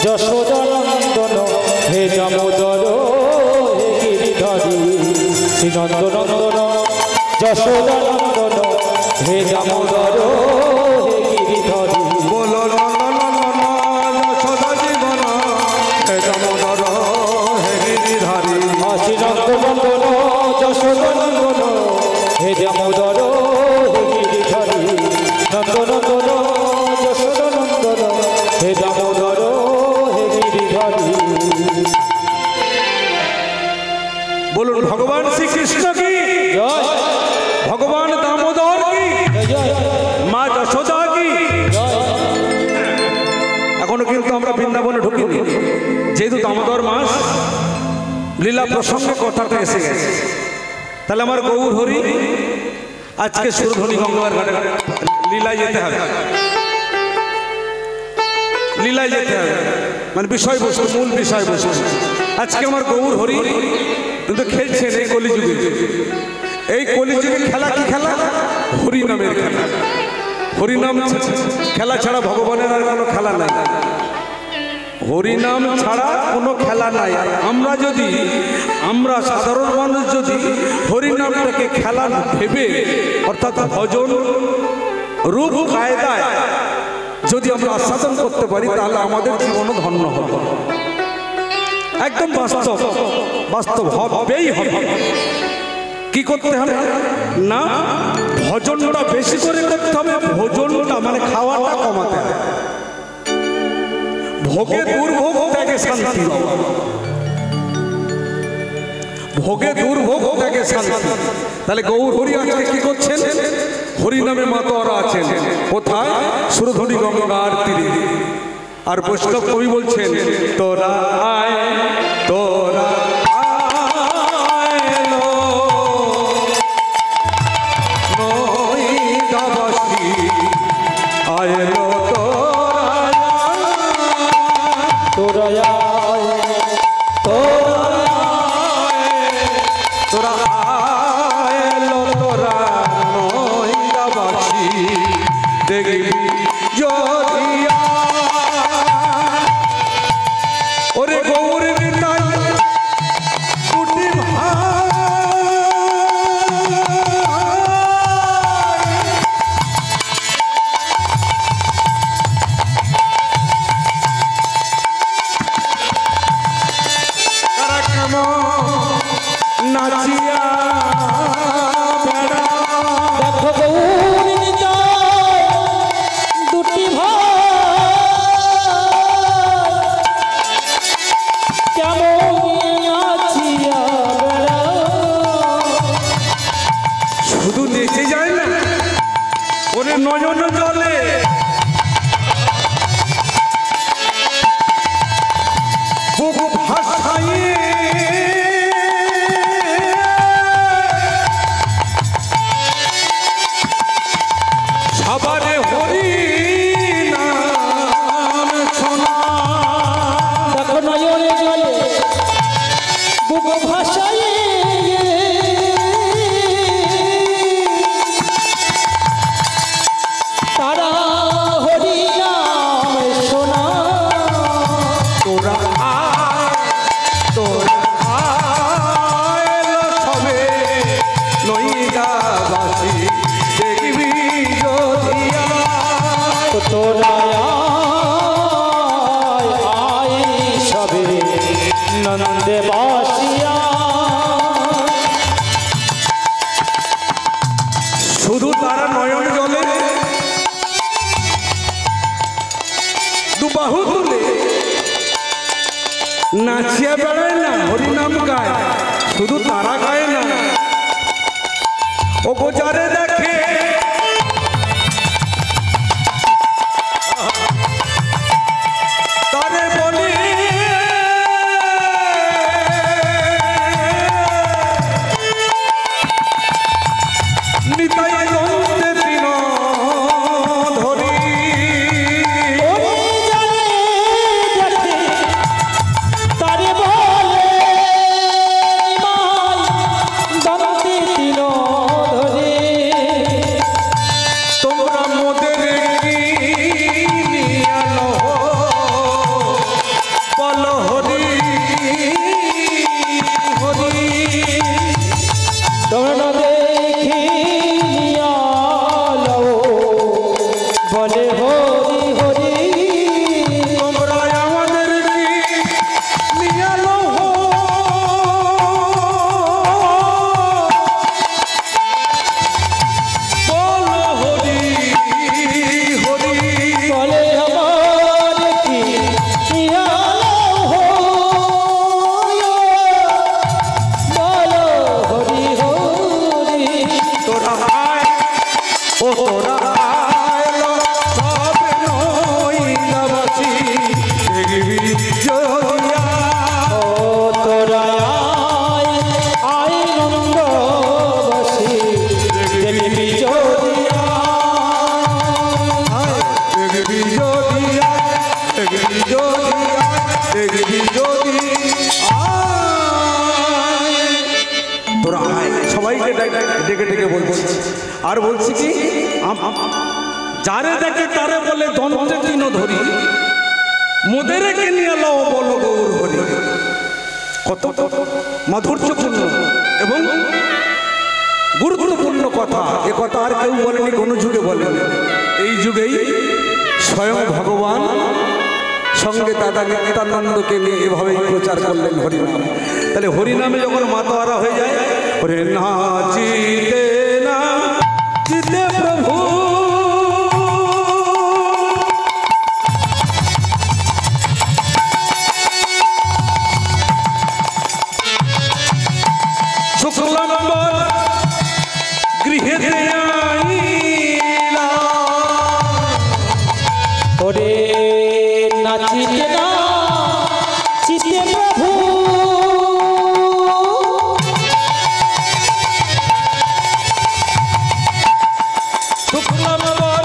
যশোদনন্দন হে দামোদর হে গিরিধারী নন্দনন্দন যশোদনন্দন হে দামোদর হে গিরিধারী বলো নন্দনন্দন যশোদা জীবন হে দামোদর হে গিরিধারী শ্রী নন্দনন্দন যশোদনন্দন হে দামোদর হে গিরিধারী নন্দনন্দন যশোদনন্দন হে দামোদর হে গিরিধারী বলুন ভগবান শ্রীকৃষ্ণ কি জয় ভগবান দামোদর কি জয় মা যশোদা কি জয় এখনো কিন্তু আমরা বৃন্দাবনে ঢুকিনি যেহেতু দামোদর মাস লীলা প্রসঙ্গে কথাটা এসে গেছে তাহলে আমার গৌর হরি আজকে সুরধনী গঙ্গার ঘাটে লীলায় যেতে হবে লীলায় যেতে হবে মানে বিষয়বস্তু মূল বিষয়বস্তু আজকে আমার গৌর হরি কিন্তু খেলছেন এই কলিযুগে এই কলিযুগে খেলা কি খেলা হরি নামের খেলা হরিনাম খেলা ছাড়া ভগবানের আর কোনো খেলা নাই হরিনাম ছাড়া কোনো খেলা নাই আমরা সাধারণ মানুষ যদি হরিনামটাকে খেলা ভেবে অর্থাৎ ভজন রূপ কায়দায় যদি আমরা আস্বাদন করতে পারি তাহলে আমাদের জীবনও ধন্য হবে একদম বাস্তব হবেই হবে কি করতে হবে না ভজনটা বেশি করে করতে হবে ভোজনটা মানে খাওয়াটা কমাতে হবে ভোগে দুর্ভোগ ত্যাগে শান্তি ভোগে দুর্ভোগ ত্যাগে শান্তি তাহলে গৌর হরি আজকে কি করছেন হরি নামে মাতোয়ারা আছেন কোথায় সুরধনী গঙ্গার তীরে আর বৈষ্ণব কবি বলছেন তোরা আয় তোরা শুধু তারা নয়ন জলে দুবাহু তুলে নাচিয়া বেড়ায় না হরিনাম গায় শুধু তারা গায় না ও গোজারে দেখে তারে বলি নিতাই নন্দের দিন ধরি দেখবি যদি তোরা আয়, সবাইকে ডেকে ডেকে বলছি। আর বলছি কি, যারে দেখে তারে বলে দন্তে তিন ধরি, মোদেরকে নিয়ে লও বলো গৌর হরি। কত মাধুর্যপূর্ণ এবং গুরুত্বপূর্ণ কথা। এ কথা আর কেউ বলেনি, কোনো যুগে বলেনি। এই যুগেই স্বয়ং ভগবান সঙ্গে দাদা নিত্যানন্দকে নিয়ে এভাবেই প্রচার করলেন হরিনাম। তাহলে হরিনামে যখন মাতোয়ারা হয়ে যায়, ওরে না জিতে না জিতে প্রভু, শুক্লাম্বর গৃহে আইলা, ওরে নাচিতে না চিতে প্রভু, শুক্লাম্বর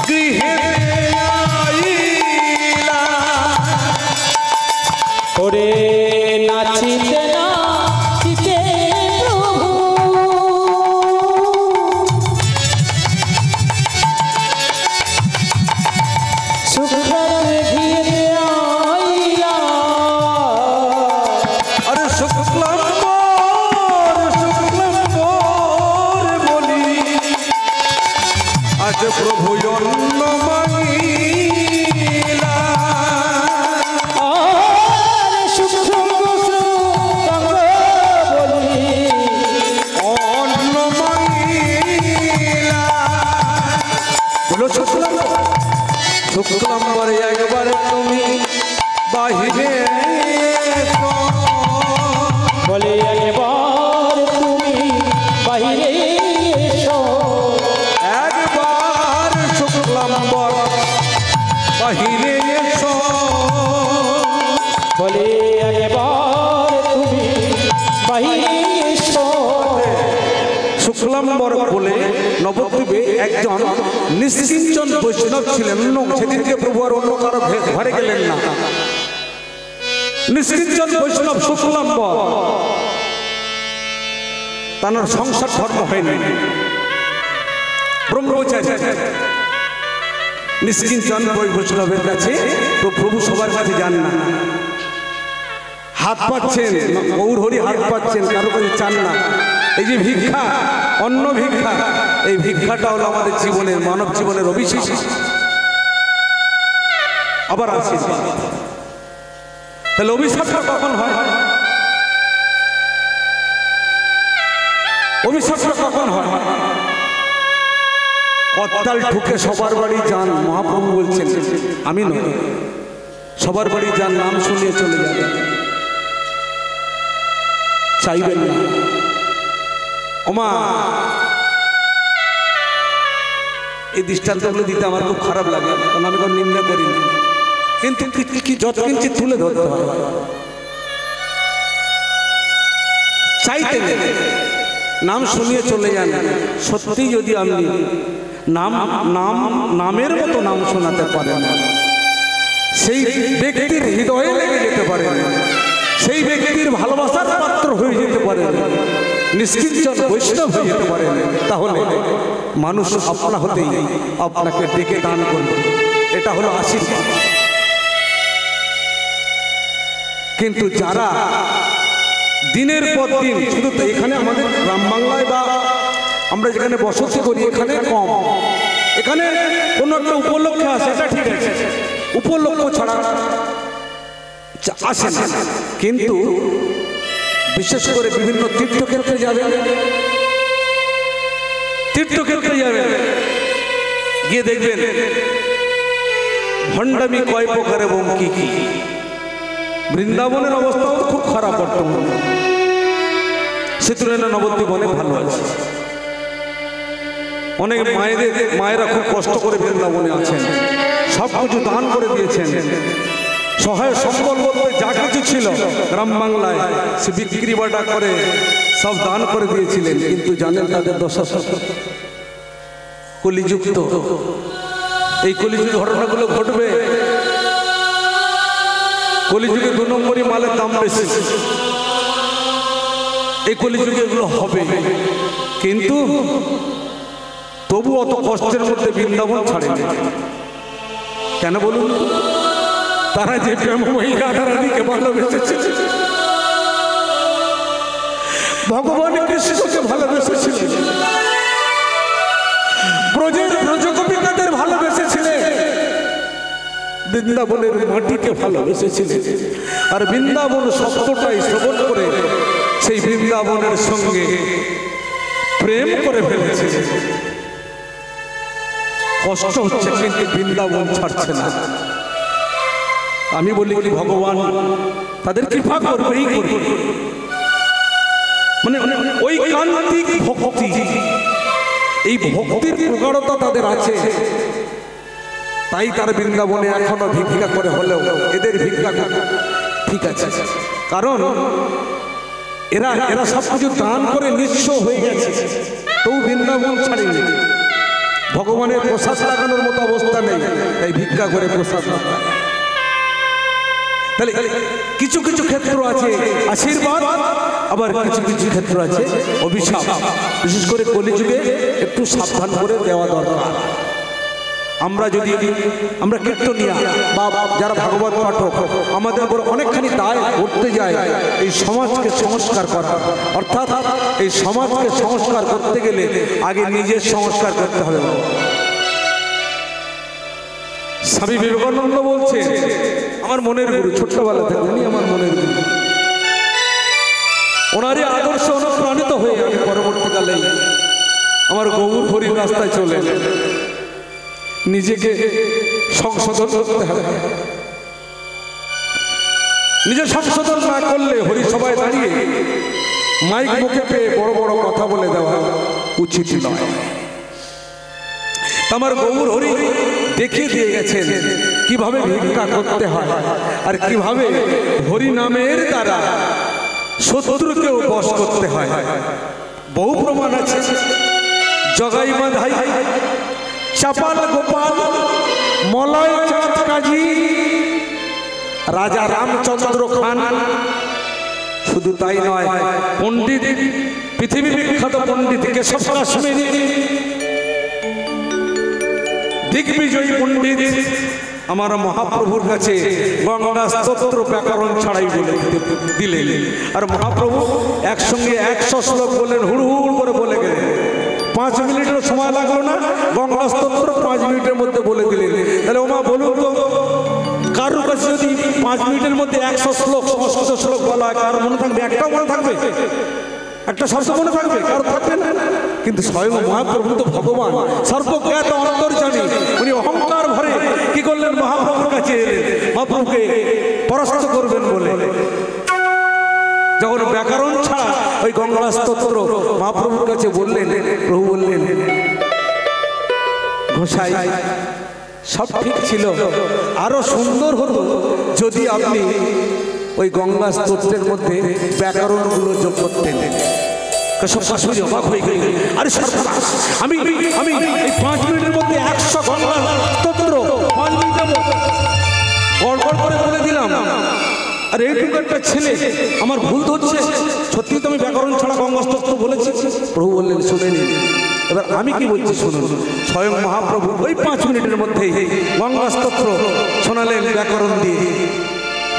গৃহে আইলা, ওরে নাচিতে না চিতে প্রভু, শুক্লার ঘিরে আইলা, আরে শুক্লাম্বর শুক্লাম্বর বলি, আজ প্রভু অন্ন মাগিলা, আর শুক্র বলি, অন্ন মাগিলা। বলো শুক্লাম্বর, শুক্লাম্বরে একবার তুমি বাহিরে এসো, বলে একবার তুমি বাহিরে এসো, একবার শুক্লাম্বর বাহিরে এসো, বলে একবার তুমি বাহিরে এসো। শুক্লাম্বর বলে নবদ্বীপে একজন নিষ্কিঞ্চন বৈষ্ণব ছিলেন। সেদিনকে প্রভু আর অন্য কারো ঘরে গেলেন না। নিষ্কিঞ্চন বৈষ্ণব শুক্লাম্বর, তার সংসার ধর্ম হয়নি, ব্রহ্মচারী। নিষ্কিঞ্চন বৈষ্ণবের কাছে প্রভু সবার কাছে যান না, হাত পাচ্ছেন গৌর হরি, হাত পাচ্ছেন, কারো কাছে চান না। এই যে ভিক্ষা, অন্ন ভিক্ষা, এই ভিক্ষাটা হলো আমাদের জীবনের, মানব জীবনের অভিষেক, আবার আছে। তাহলে অভিশাপটা কখন হয়? অভিশাপটা কখন হয়? কত্তাল ঠুকে সবার বাড়ি যান, মহাপ্রভু বলছেন, আমি নয়, সবার বাড়ি যান, নাম শুনিয়ে চলে যাবেন, চাইবেন না। ওমা, এই দৃষ্টান্তগুলো দিতে আমার খুব খারাপ লাগে, কারণ আমি কোনো নিন্দা করি না, কিন্তু কি যত কিঞ্চিত তুলে ধরতে হয়। চাইতে নেই, নাম শুনিয়ে চলে যান। সত্যি যদি আপনি নামের মতো নাম শোনাতে পারেন, সেই ব্যক্তির হৃদয়ে লেগে যেতে পারেন, সেই ব্যক্তির ভালোবাসার পাত্র হয়ে যেতে পারেন, নিষ্কিঞ্চন বৈষ্ণব হয়ে যেতে পারেন, তাহলে মানুষ আপনা হতেই আপনাকে ডেকে দান করবে। এটা হলো আশীর্বাদ। কিন্তু যারা দিনের পর দিন, শুধু তো এখানে আমাদের গ্রাম বাংলায় বা আমরা যেখানে বসতি করি এখানে কম, এখানে কোনো একটা উপলক্ষে আসে, এটা ঠিক আছে, উপলক্ষ ছাড়া আসে না। কিন্তু বিশেষ করে বিভিন্ন তীর্থক্ষেত্রে যাবে, তীর্থক্ষেত্রে যাবে, গিয়ে দেখবেন ভণ্ডামি কয় প্রকার এবং কি কি। বৃন্দাবনের অবস্থাও খুব খারাপ বর্তমানে, সে তুলনায় নবদ্বীপ অনেক ভালো আছে। অনেক মায়েরা খুব কষ্ট করে বৃন্দাবনে আছেন, সব কিছু দান করে দিয়েছেন, সহায় সম্বল বলতে যা কিছু ছিল গ্রাম বাংলায় সে বিক্রি বাটা করে সব দান করে দিয়েছিলেন। কিন্তু জানেন তাদের দশা কলিযুক্ত, এই কলিযুগ ঘটনাগুলো ঘটবে। কলিযুগে 2 নম্বরই মালের দাম বেশি, এই কলিযুগে এগুলো হবে। কিন্তু তবু অত কষ্টের মধ্যে বৃন্দাবন ছাড়েনি কেন বলুন? তারা যে প্রেমময়ী রাধারানীকে ভালোবেসেছে, ভগবান কৃষ্ণকে ভালোবেসেছিলেন, ব্রজগোপিকাদের ভালোবেসেছিলেন, বৃন্দাবনের মাটিকে ভালোবেসেছিলেন। আর বৃন্দাবন শব্দটাই শ্রবণ করে সেই বৃন্দাবনের সঙ্গে প্রেম করে ফেলেছে। কষ্ট হচ্ছে কিন্তু বৃন্দাবন ছাড়ছে না। আমি বলি কি ভগবান তাদের কৃপা করবেই করবে। মানে ওই কান্তিক ভক্তি, এই ভক্তির প্রগাঢ়তা তাদের আছে, তাই তার বৃন্দাবনে এখনো ভিক্ষা করে হলেও এদের ভিক্ষা ঠিক আছে। কারণ এরা এরা সবকিছু দান করে নিঃস্ব হয়ে গেছে, তবু বৃন্দাবন ছাড়েনি। ভগবানের প্রসাদ লাগানোর মতো অবস্থা নেই, তাই ভিক্ষা করে প্রসাদ লাগায়। তাহলে কিছু কিছু ক্ষেত্র আছে আশীর্বাদ, আবার কিছু কিছু ক্ষেত্র আছে অভিশাপ। বিশেষ করে কলিযুগে একটু সাবধান করে দেওয়া দরকার। আমরা যদি আমরা কীর্তনিয়া বা যারা ভাগবত পাঠক, আমাদের উপর অনেকখানি দায় করতে যায় এই সমাজকে সংস্কার করা। অর্থাৎ এই সমাজকে সংস্কার করতে গেলে আগে নিজের সংস্কার করতে হবে। স্বামী বিবেকানন্দ বলছে, আমার মনের গুরু, ছোট্টবেলা থেকে উনি আমার মনের গুরু, ওনারই আদর্শ অনুপ্রাণিত হয়ে আমি পরবর্তীকালে আমার গৌর হরির রাস্তায় চলে নিজেকে সংশোধন করতে হবে। নিজের সংশোধন না করলে হরি সবাই দাঁড়িয়ে মাইক মুখে পেয়ে বড় বড় কথা বলে দেওয়া উচিত নয়। আমার গৌর হরি দেখিয়ে দিয়ে গেছেন কিভাবে ভিক্ষা করতে হয় আর কিভাবে হরি নামের দ্বারা শত্রুকেও বশ করতে হয়। বহু প্রমাণ আছে। জগাই বাঁধাই, চাপাল গোপাল, মলয় চাঁদ কাজী, রাজা রামচন্দ্র খান। শুধু তাই নয়, পণ্ডিত, পৃথিবী বিখ্যাত পণ্ডিত কেশব কাশ্মীরি, দিগ্বিজয়ী পণ্ডিত আমার মহাপ্রভুর কাছে গঙ্গা স্তোত্র ব্যাকরণ ছাড়াই বলে দিলেন। আর মহাপ্রভু একসঙ্গে 100 শ্লোক বললেন, হুড় হুড় করে বলে গেলেন। 5 মিনিটের সময় লাগলো না, গঙ্গা স্তোত্র 5 মিনিটের মধ্যে বলে দিলেন। তাহলে ওমা বলুন তো, কারোর কাছে যদি 5 মিনিটের মধ্যে 100 শ্লোক সংস্কৃত শ্লোক বলা হয়, কারোর মনে থাকবে? একটাও মনে থাকবে? একটা শব্দ মনে থাকবে? কারো থাকবে না। কিন্তু স্বয়ং মহাপ্রভু তো ভগবান, সর্বজ্ঞাত অন্তর্যামী, উনি অহংকার ভরে কি করলেন? মহাপ্রভুর কাছে মহাপ্রভুকে পরাস্ত করবেন বলে যখন ব্যাকরণ ছাড়া ওই গঙ্গা স্তোত্র মহাপ্রভুর কাছে বললেন, প্রভু বললেন, গোসাই সব ঠিক ছিল, আরো সুন্দর হতো যদি আপনি ওই গঙ্গা স্তোত্রের মধ্যে ব্যাকরণগুলো যোগ করতেন। অবাক হয়ে গেল, আরে সর্বনাশ, আমি এই 5 মিনিটের মধ্যে 100 গঙ্গা স্তোত্র 5 মিনিটের মধ্যে গড়গড় করে বলে দিলাম। আর এইটুকু একটা ছেলে আমার ভুল ধরছে, সত্যি তো আমি ব্যাকরণ ছাড়া গঙ্গা স্তোত্র বলেছি। প্রভু বললেন, শুনেন, এবার আমি কি বলছি শুনুন। স্বয়ং মহাপ্রভু ওই 5 মিনিটের মধ্যেই গঙ্গা স্তোত্র শোনালেন ব্যাকরণ দিয়ে,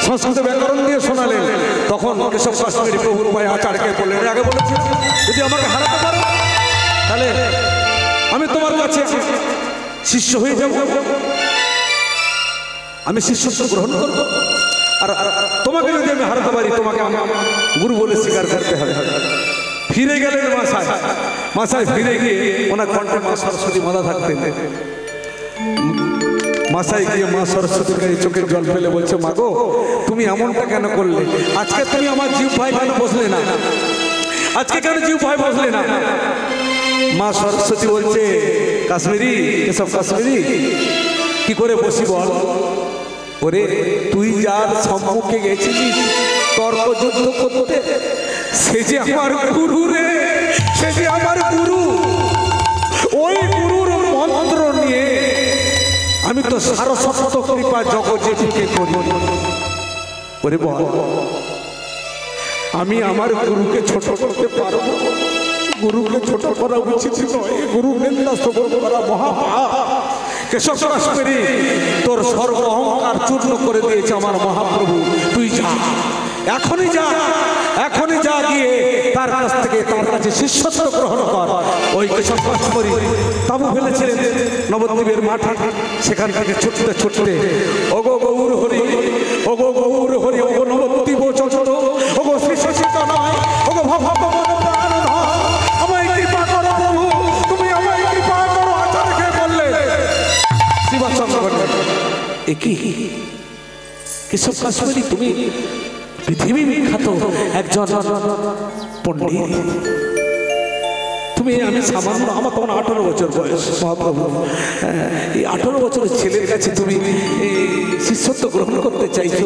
সংস্কৃত ব্যাকরণ দিয়ে শোনালেন। তখন কেশব কাশ্মীরি প্রভুর ভাই আচারকে বললেন, আগে বলেছি যদি আমাকে হারাতে পারো তাহলে আমি তোমার কাছে শিষ্য হয়ে যাব, আমি শিষ্যত্ব গ্রহণ করব। আর তোমাকে যদি আমি হারাতে পারি, তোমাকে আমি গুরু বলে স্বীকার করতে হবে। ফিরে গেলেন মাসায় ফিরে গিয়ে ওনার কণ্ঠে মা সরস্বতী মাথা থাকতেন। মাসায় গিয়ে মা সরস্বতীর কাছে চোখের জল ফেলে বলছে, মা গো, তুমি এমনটা কেন করলে? আজকে তুমি আমার জীব ভাই কেন বসলে না? আজকে কেন জীব ভাই বসলে না? মা সরস্বতী বলছে, কাশ্মীরি, এসব কাশ্মীরি, কি করে বসি বল? ওরে, তুই যার সম্মুখে গেছিলিস তর্ক যুদ্ধ করতে, সে যে আমার গুরু রে, সে যে আমার গুরু। ওই গুরুর মন্ত্র নিয়ে আমি তো সারস্বত কৃপা জগজীবকে করি। ওরে বল, আমি আমার গুরুকে ছোট করতে পারবো? গুরুকে ছোট করা উচিত নয়, গুরু নিন্দা শ্রবণ করা মহাপাপ। কেশব কাশ্মীরি, তোর সর্ব অহংকার চূর্ণ করে দিয়েছে আমার মহাপ্রভু। তুই যা, এখনই যা, এখনই যা, গিয়ে তার কাছ থেকে, তার কাছে শিষ্যত্ব গ্রহণ কর। ওই কেশব কাশ্মীরি তাবু ফেলেছিলেন নবদ্বীপের মাঠে, সেখান থেকে ছুটতে ছুটতে ওগো গৌর হরি, ওগো গৌর হরি, ওগো নবদ্বীপ চঞ্চল, ওগো শ্রী সচিতা নয়, ওগো ভগবান প্রাণ ধর, আমায় কৃপা করো প্রভু, তুমি আমায় কৃপা করো। আচার্যকে বললে শিবাচন্দ্র বললেন, এ কি কেশব কাশ্মীরি, তুমি পৃথিবী বিখ্যাত একজন পণ্ডিত, তুমি, আমি সামান্য, আমার তখন 18 বছর বয়স মহাপ্রভু, এই 18 বছরের ছেলের কাছে তুমি শিষ্যত্ব গ্রহণ করতে চাইছো?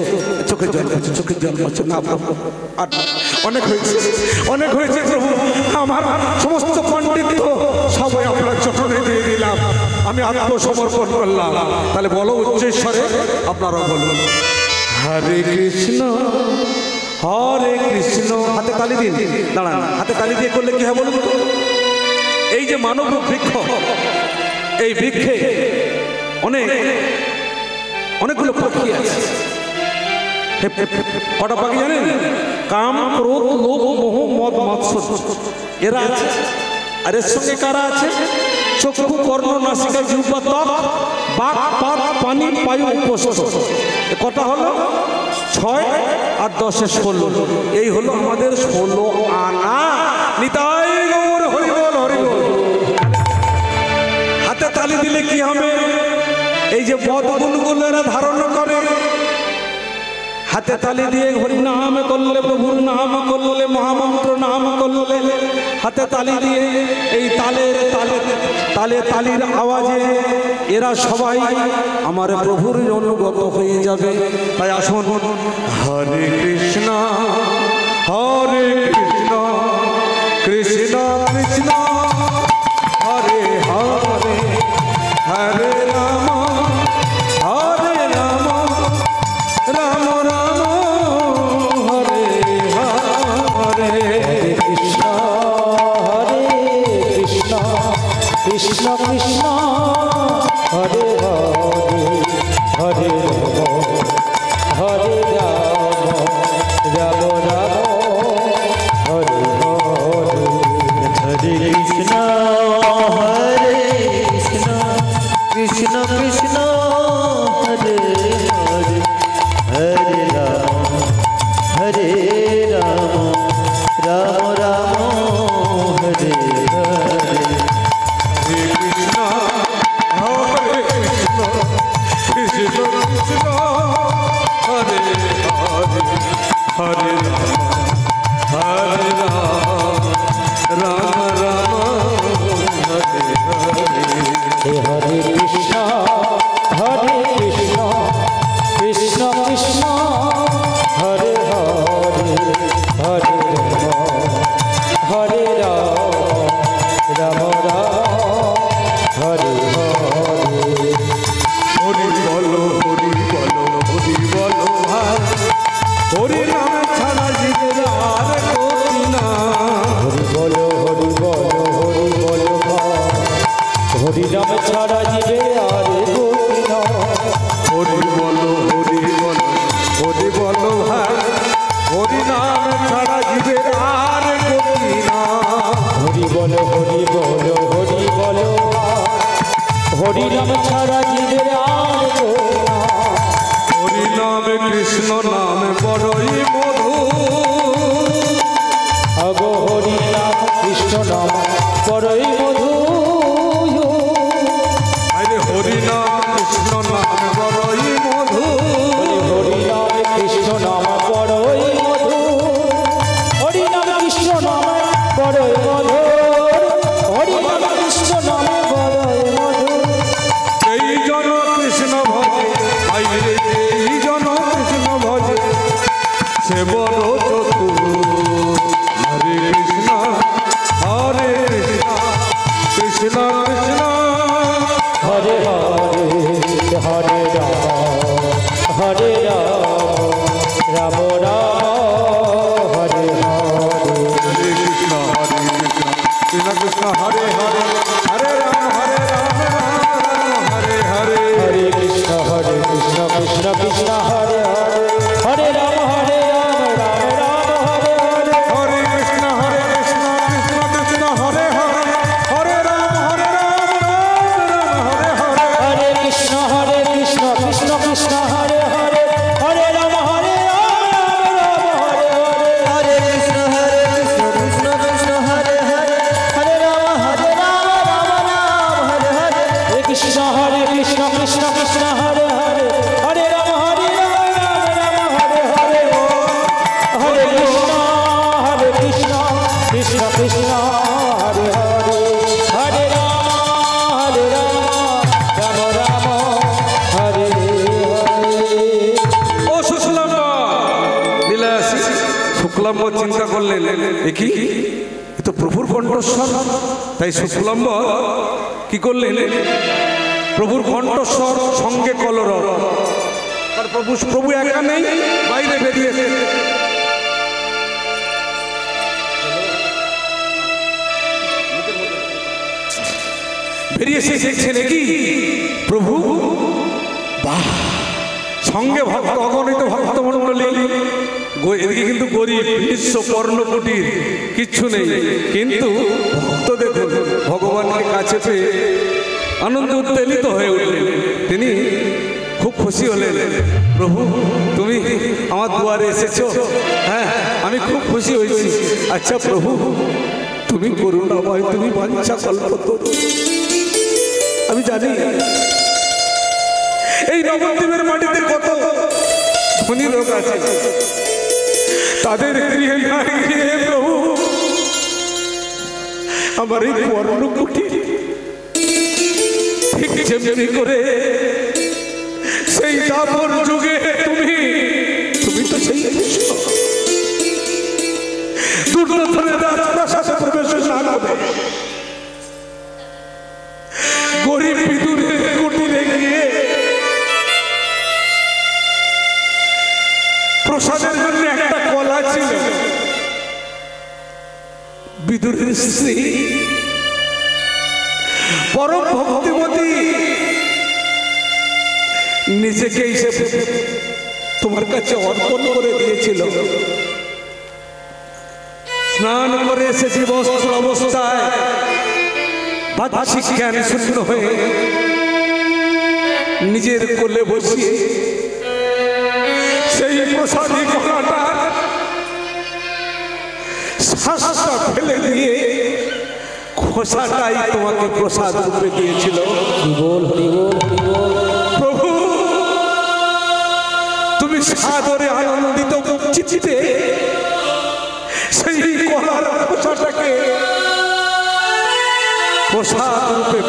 চোখের জল আছে, চোখের জল আছে না প্রভু, আর অনেক হয়েছে, অনেক হয়েছে প্রভু, আমার সমস্ত পণ্ডিত সবাই আপনার চরণে দিয়ে দিলাম, আমি আত্মসমর্পণ করলাম। তাহলে বলো উচ্চেশ্বরে, আপনারা বলুন হরে কৃষ্ণ হরে কৃষ্ণ। হাতে তালি দিন, দাঁড়ান, হাতে তালি দিয়ে করলে কি হয় বলুন তো? এই যে মানব বৃক্ষ, এই বৃক্ষে অনেকগুলো পাখি আছে। কটা পাখি জানেন? কাম, ক্রোধ, লোভ, মোহ, মদ, মাৎসর্য, এরা আছে। আর এর সঙ্গে কারা আছে? চক্ষু, কর্ণ, নাসিকা, জিহ্বা, ত্বক, বাক, পাত, পানি, বায়ু, উপস্থ। কটা হলো? 6 আর 10 16। এই হলো আমাদের 16 আনা। নিতাই গৌর হরি বল, হরি বল। হাতে তালি দিলে কি হবে? এই যে পদগুলো এরা ধারণ করে, হাতে তালি দিয়ে হরি নাম করলে, প্রভুর নাম করলে, মহামন্ত্র নাম করলে, হাতে তালি দিয়ে এই তালের তালে তালে তালির আওয়াজে এরা সবাই আমার প্রভুর অনুগত হয়ে যাবে। তাই আসুন, হরে কৃষ্ণ হরে কৃষ্ণ, কৃষ্ণ কৃষ্ণ হরে হরে, হরে রাম হরে রাম, রাম রাম হরে হরে। কৃষ্ণ হরে কৃষ্ণ, কৃষ্ণ কৃষ্ণ হরে হরে, হরে রাম হরে রাম, রাম রাম হরে হরে। হরে কৃষ্ণ হরে কৃষ্ণ, কৃষ্ণ কৃষ্ণ হরে হরে, হরে রাম হরে রাম, রাম রাম হরে হরে। কৃষ্ণ হরে কৃষ্ণ, কৃষ্ণ কৃষ্ণ হরে হরে, হরে রাম হরে রাম, রাম রাম হরে হরে। হরে কৃষ্ণ হরে কৃষ্ণ, কৃষ্ণ কৃষ্ণ হরে হরে, হরে রাম হরে রাম, রাম রাম হরে হরে। হরি বলো হরি বলো হরি বলো ভাই, হরি নাম ছাড়া জীবের আর গতি না। হরি বলো হরি বলো হরি বলো ভাই, হরি নাম ছাড়া জীবে আর গতি না। হরি বলো হরি বলো হরি বলো ভাই, হরি নাম ছাড়া জীবের আর গতি না। হরি বলো হরি বলো হরি বলো ভাই, হরি নাম ছাড়া জীবের আর গতি না। হরি নামে কৃষ্ণ নামে বড়ই মধু, আগো হরি নাম কৃষ্ণ নাম বড়ই মধু। আরে হরি নাম কৃষ্ণ নামে বড়ই মধু, হরি নাম কৃষ্ণ নাম বড়ই মধু, হরি নাম কৃষ্ণ নাম বড়ই মধু, হরি নাম কৃষ্ণ নাম বড়ই মধু। এই জন কৃষ্ণ ভজে, আইরে এই জন কৃষ্ণ ভজে, সে বড় চতুর। হরে কৃষ্ণ হরে কৃষ্ণ, কৃষ্ণ কৃষ্ণ হরে হরে, হরে রাম হরে রাম, রাম শুক্লাম্ব চিন্তা করলেন দেখি এ তো প্রভুর কণ্ঠস্বর। তাই শুক্লাম্ব কি করলেন, প্রভুর কণ্ঠস্বর সঙ্গে কলরব। আর প্রভু একা নেই, বাইরে বেরিয়ে বেরিয়ে এসে দেখছেন কি প্রভু, বাহ, সঙ্গে ভক্ত, অগণিত ভক্তমণ্ডলী। এদিকে কিন্তু গরিব নিঃস্ব পর্ণকুটির কিচ্ছু নেই, কিন্তু ভক্ত দেখুন ভগবানের কাছে পেয়ে আনন্দ উদ্বেলিত হয়ে উঠলেন। তিনি খুব খুশি হলেন, প্রভু তুমি আমার দুয়ারে এসেছো, হ্যাঁ আমি খুব খুশি হয়েছি। আচ্ছা প্রভু তুমি করুণাময়, তুমি বাঞ্ছা কল্পতরু। আমি জানি এই নবদ্বীপের মাটিতে কত ধনী লোক আছে, তাদের গৃহে না গিয়ে প্রভু আমার এই পর্ণকুটির ঠিক যেমনি করে সেই দাপর যুগে তুমি তো সেই দুর্যোধনের রাজপ্রাসাদে প্রবেশ না করে গরিব বিদুরের কুটিরে গিয়ে প্রসাদের জন্য একটা কলা ছিল, বিদুরের স্ত্রী পরম ভক্তিমতী নিজেকে তোমার কাছে অর্পণ করে দিয়েছিল। স্নান করে এসেছি বস্ত্র অবস্থায়, বাহ্যিক জ্ঞান শূন্য হয়ে নিজের কোলে বসিয়ে সেই প্রসাদী কলাটা শ্বাসটা ফেলে দিয়ে খোসাটাই তোমাকে প্রসাদ রূপে দিয়েছিল। প্রভু তুমি সাদরে আনন্দিত চিত্তে সেই কলার খোসাটাকে প্রসাদ রূপে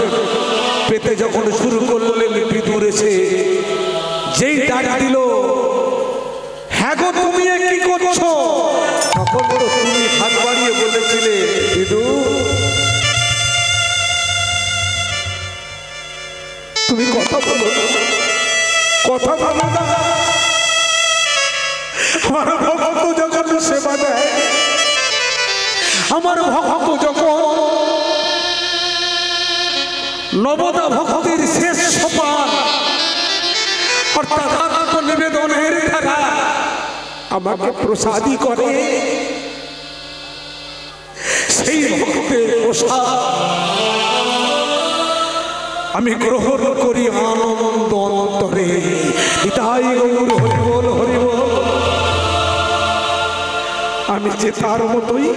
পেতে যখন শুরু করলেন, বিদুর এসে যেই ডাক দিল, হ্যাঁ গো তুমি কি করছো, তখন তো তুমি হাত বাড়িয়ে বলেছিলে বিদুর তুমি কথা বলো না, কথা বলো না। আমার ভক্ত যখন সেবা দেয়, আমার ভক্ত যখন নবদা ভক্তির শেষ সোপান অর্থাৎ আত্মনিবেদনের দ্বারা আমাকে প্রসাদী করে, সেই ভক্তের প্রসাদ আমি গ্রহণ করি আনন্দ অন্তরে। নিতাই গৌর হরিবোল হরিবোল। আমি যে তার মতোই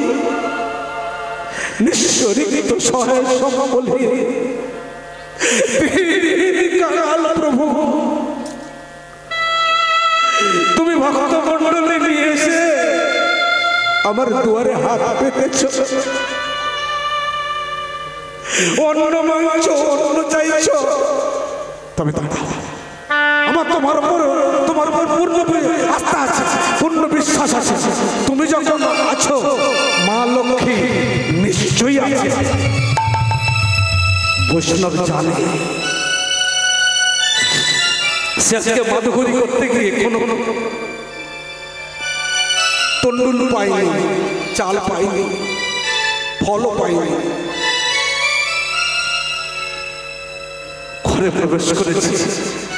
নিঃস্বরিত সহায় সম্বলে প্রভু তুমি ভক্ত মন্ডলী নিয়ে এসে আমার দুয়ারে হাত পেতেছ, অন্য মাংস অন্য চাইছ, তবে আমার তোমার উপর পূর্ণ আস্থা আছে, পূর্ণ বিশ্বাস আছে। তুমি যখন আছো মা লক্ষ্মী নিশ্চয়ই আছে। বৈষ্ণব জানে সে আজকে মাধুরী করতে গিয়ে কোনো তন্ডুল পাইনি, চাল পাইনি, ফলও পাইনি, ঘরে প্রবেশ করেছি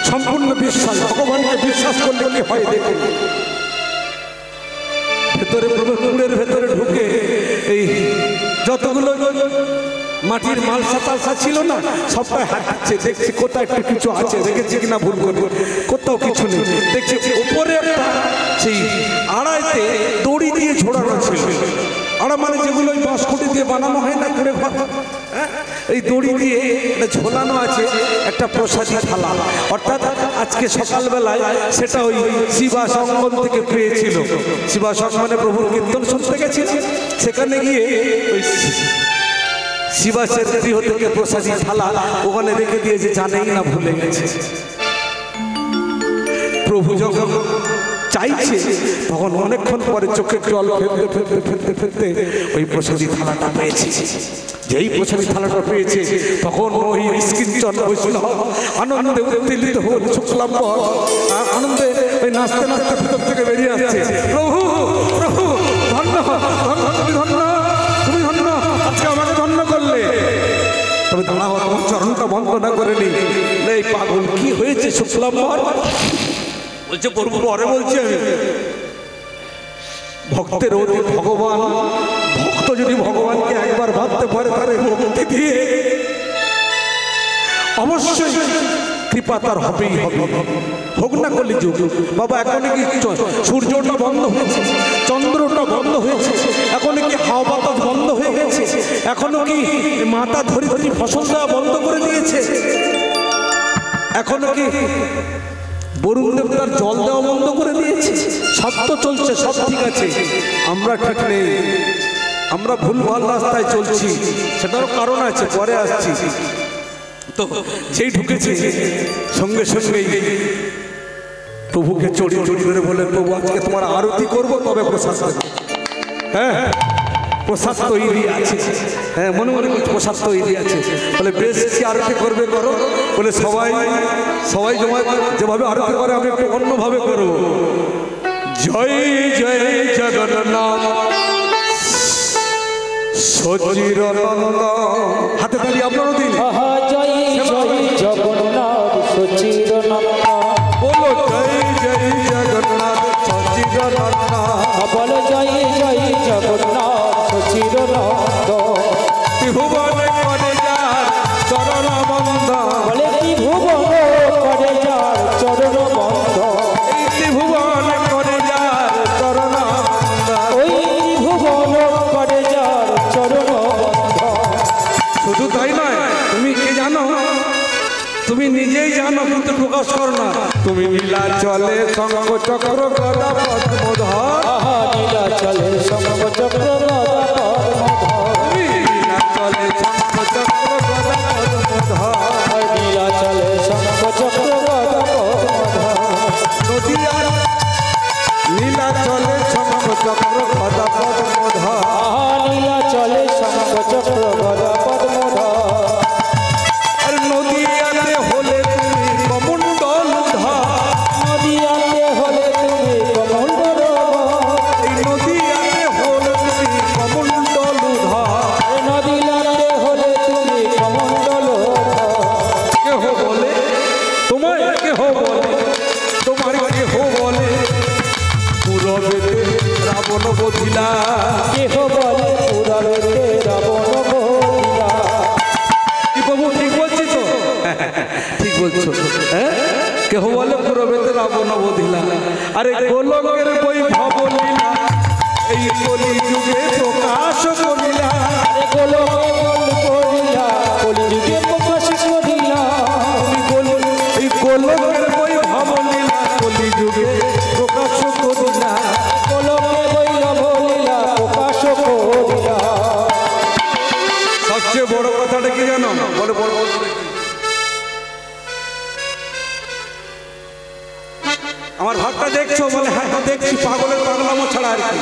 সম্পূর্ণ বিশ্বাস। ভগবানকে বিশ্বাস করলে কি হয় দেখুন, ভেতরে প্রবেশের ভেতরে ঢুকে এই যতগুলো মাটির মালসা টালসা ছিল না সবটাই হাঁটছে, দেখছি কোথায় একটু কিছু আছে, দেখেছি কিনা ভুল করে, কোথাও কিছু নেই। দেখছি উপরে একটা সেই আড়াইতে দড়ি দিয়ে ঝোড়ানো ছিল, আড়া মানে যেগুলো ওই বাঁশকুটি দিয়ে বানানো হয় না করে, এই দড়ি দিয়ে ঝোলানো আছে একটা প্রসাদী থালা। অর্থাৎ আজকে সকালবেলায় সেটা ওই শিবা সঙ্গম থেকে পেয়েছিল। শিবা সঙ্গমে প্রভুর কীর্তন শুনতে গেছিল, সেখানে গিয়ে ওই শিবাসের গৃহ থেকে প্রসাদী থালা ওখানে রেখে দিয়েছে, জানেই না ভুলে গেছে। প্রভু যখন চাইছে, তখন অনেকক্ষণ পরে চোখে জল ফেলতে ফেলতে ফেলতে ফেলতে ওই প্রসাদী থালাটা পেয়েছে। যেই প্রসাদী থালাটা পেয়েছে তখন ওই ইস্কিঞ্চন বৈষ্ণব আনন্দে উত্তেজিত হল। শুক্লাম্বর আনন্দে ওই নাচতে নাচতে ভিতর থেকে বেরিয়ে আসছে, প্রভু প্রভু ধন্য ধন্য, তুমি ধন্য, তুমি ধন্য, আজকে আমাকে ধন্য করলে। তবে দাঁড়াও, তোমার চরণটা বন্দনা করে নি। এই পাগল কি হয়েছে শুক্লাম্বর? বলছে প্রভু পরে বলছি আমি। ভক্তের অতি ভগবান, ভক্ত যদি ভগবানকে একবার ভাবতে পারে তারে ভক্তি দিয়ে অবশ্যই কৃপা তার হবেই হবে, হোক না কলিযুগ। বাবা এখন কি সূর্যটা বন্ধ হয়েছে, চন্দ্রটা বন্ধ হয়েছে, এখন কি হাওয়া বাতাস বন্ধ হয়ে গেছে, এখনো কি মাতা ধরিত্রী ফসল দেওয়া বন্ধ করে দিয়েছে, এখনো কি বরুণ দেবতার জল দেওয়া বন্ধ করে দিয়েছে? সব তো চলছে, সব ঠিক আছে, আমরা ঠিক নেই, আমরা ভুলভাল রাস্তায় চলছি। সেটারও কারণ আছে, পরে আসছি। তো যেই ঢুকেছে সঙ্গে সঙ্গেই প্রভুকে চড়ি চড়ি ধরে বলে, প্রভু আজকে তোমার আরতি করবো, তবে প্রসাদ দেবো। হ্যাঁ প্রসাদ তৈরি আছে, হ্যাঁ মনে মনে প্রসাদ তৈরি আছে। বলে বেশ, কি আরতি করবে করো। বলে সবাই সবাই যেভাবে আরতি করে আমি একটু অন্যভাবে করবো। জয় জয় জগন্নাথ সচির নন্দ, হাতে তালি আপনারও দিন। জয় জয় জগন্নাথ সচির নন্দ, বলো জয় জয় জগন্নাথ সচির নন্দ, বলো জয় জয় জগন্নাথ সচির নন্দ। ত্রিভুবনে করে যার চরণ বন্ধ, বলে ত্রিভুবন করে যার চরণ বন্ধ, এই ত্রিভুবনে করে যার চরণ বন্ধ, ওই ত্রিভুবন করে যার চরণ বন্ধ। শুধু তাই নয়, তুমি কি জানো? তুমি নিজেই জানো কিন্তু প্রকাশ করো না। তুমি নীলাচলে শঙ্খ চক্র গদা পদ্মধর, নীলাচলে শঙ্খ চক্র গদা পদ্মধর, তুমি নীলাচলে শঙ্খ চক্র গদা পদ্মধর, নীলাচলে শঙ্খ চক্র গদা পদ্মধর, নদিয়ার নীলাচলে শঙ্খ চক্র গদা পদ্মধর, নীলাচলে শঙ্খ চক্র গদা পদ্মধর। আর নদিয়াতে হলে তুমি কমণ্ডল ধর, নদিয়াতে হলে তুমি কমণ্ডল ধর, এই নদিয়াতে হলে তুমি কমণ্ডল ধর। নদিয়াতে হলে তুমি কমণ্ডল ধর। কেহ বলে তোমায়, কেহ বলে তোমার, কেহ বলে পুরবেতে রাবণ বধিলা, কেহ বলে পুরাবেতে রাবণ বধিলা। কি বাবু ঠিক বলছি তো? ঠিক বলছো, হ্যাঁ? কেহ বলে পুরবেতে রাবণ বধিলা, আরে গোলকের বৈভব লীলা এই কলি যুগে প্রকাশ করিলা, আরে গোলকে গোল করিলা কলিযুগে প্রকাশ করিলা। এই গোলকের বৈভব লীলা কলি যুগে প্রকাশ করিলা। গোলকে বৈভব লীলা প্রকাশ করিলা। সবচেয়ে বড় কথাটা কি জানো? বলে বড় আমার ভাবটা দেখছো? বলে হ্যাঁ হ্যাঁ দেখছি, পাগলের পাগলামো ছাড়া আর কি।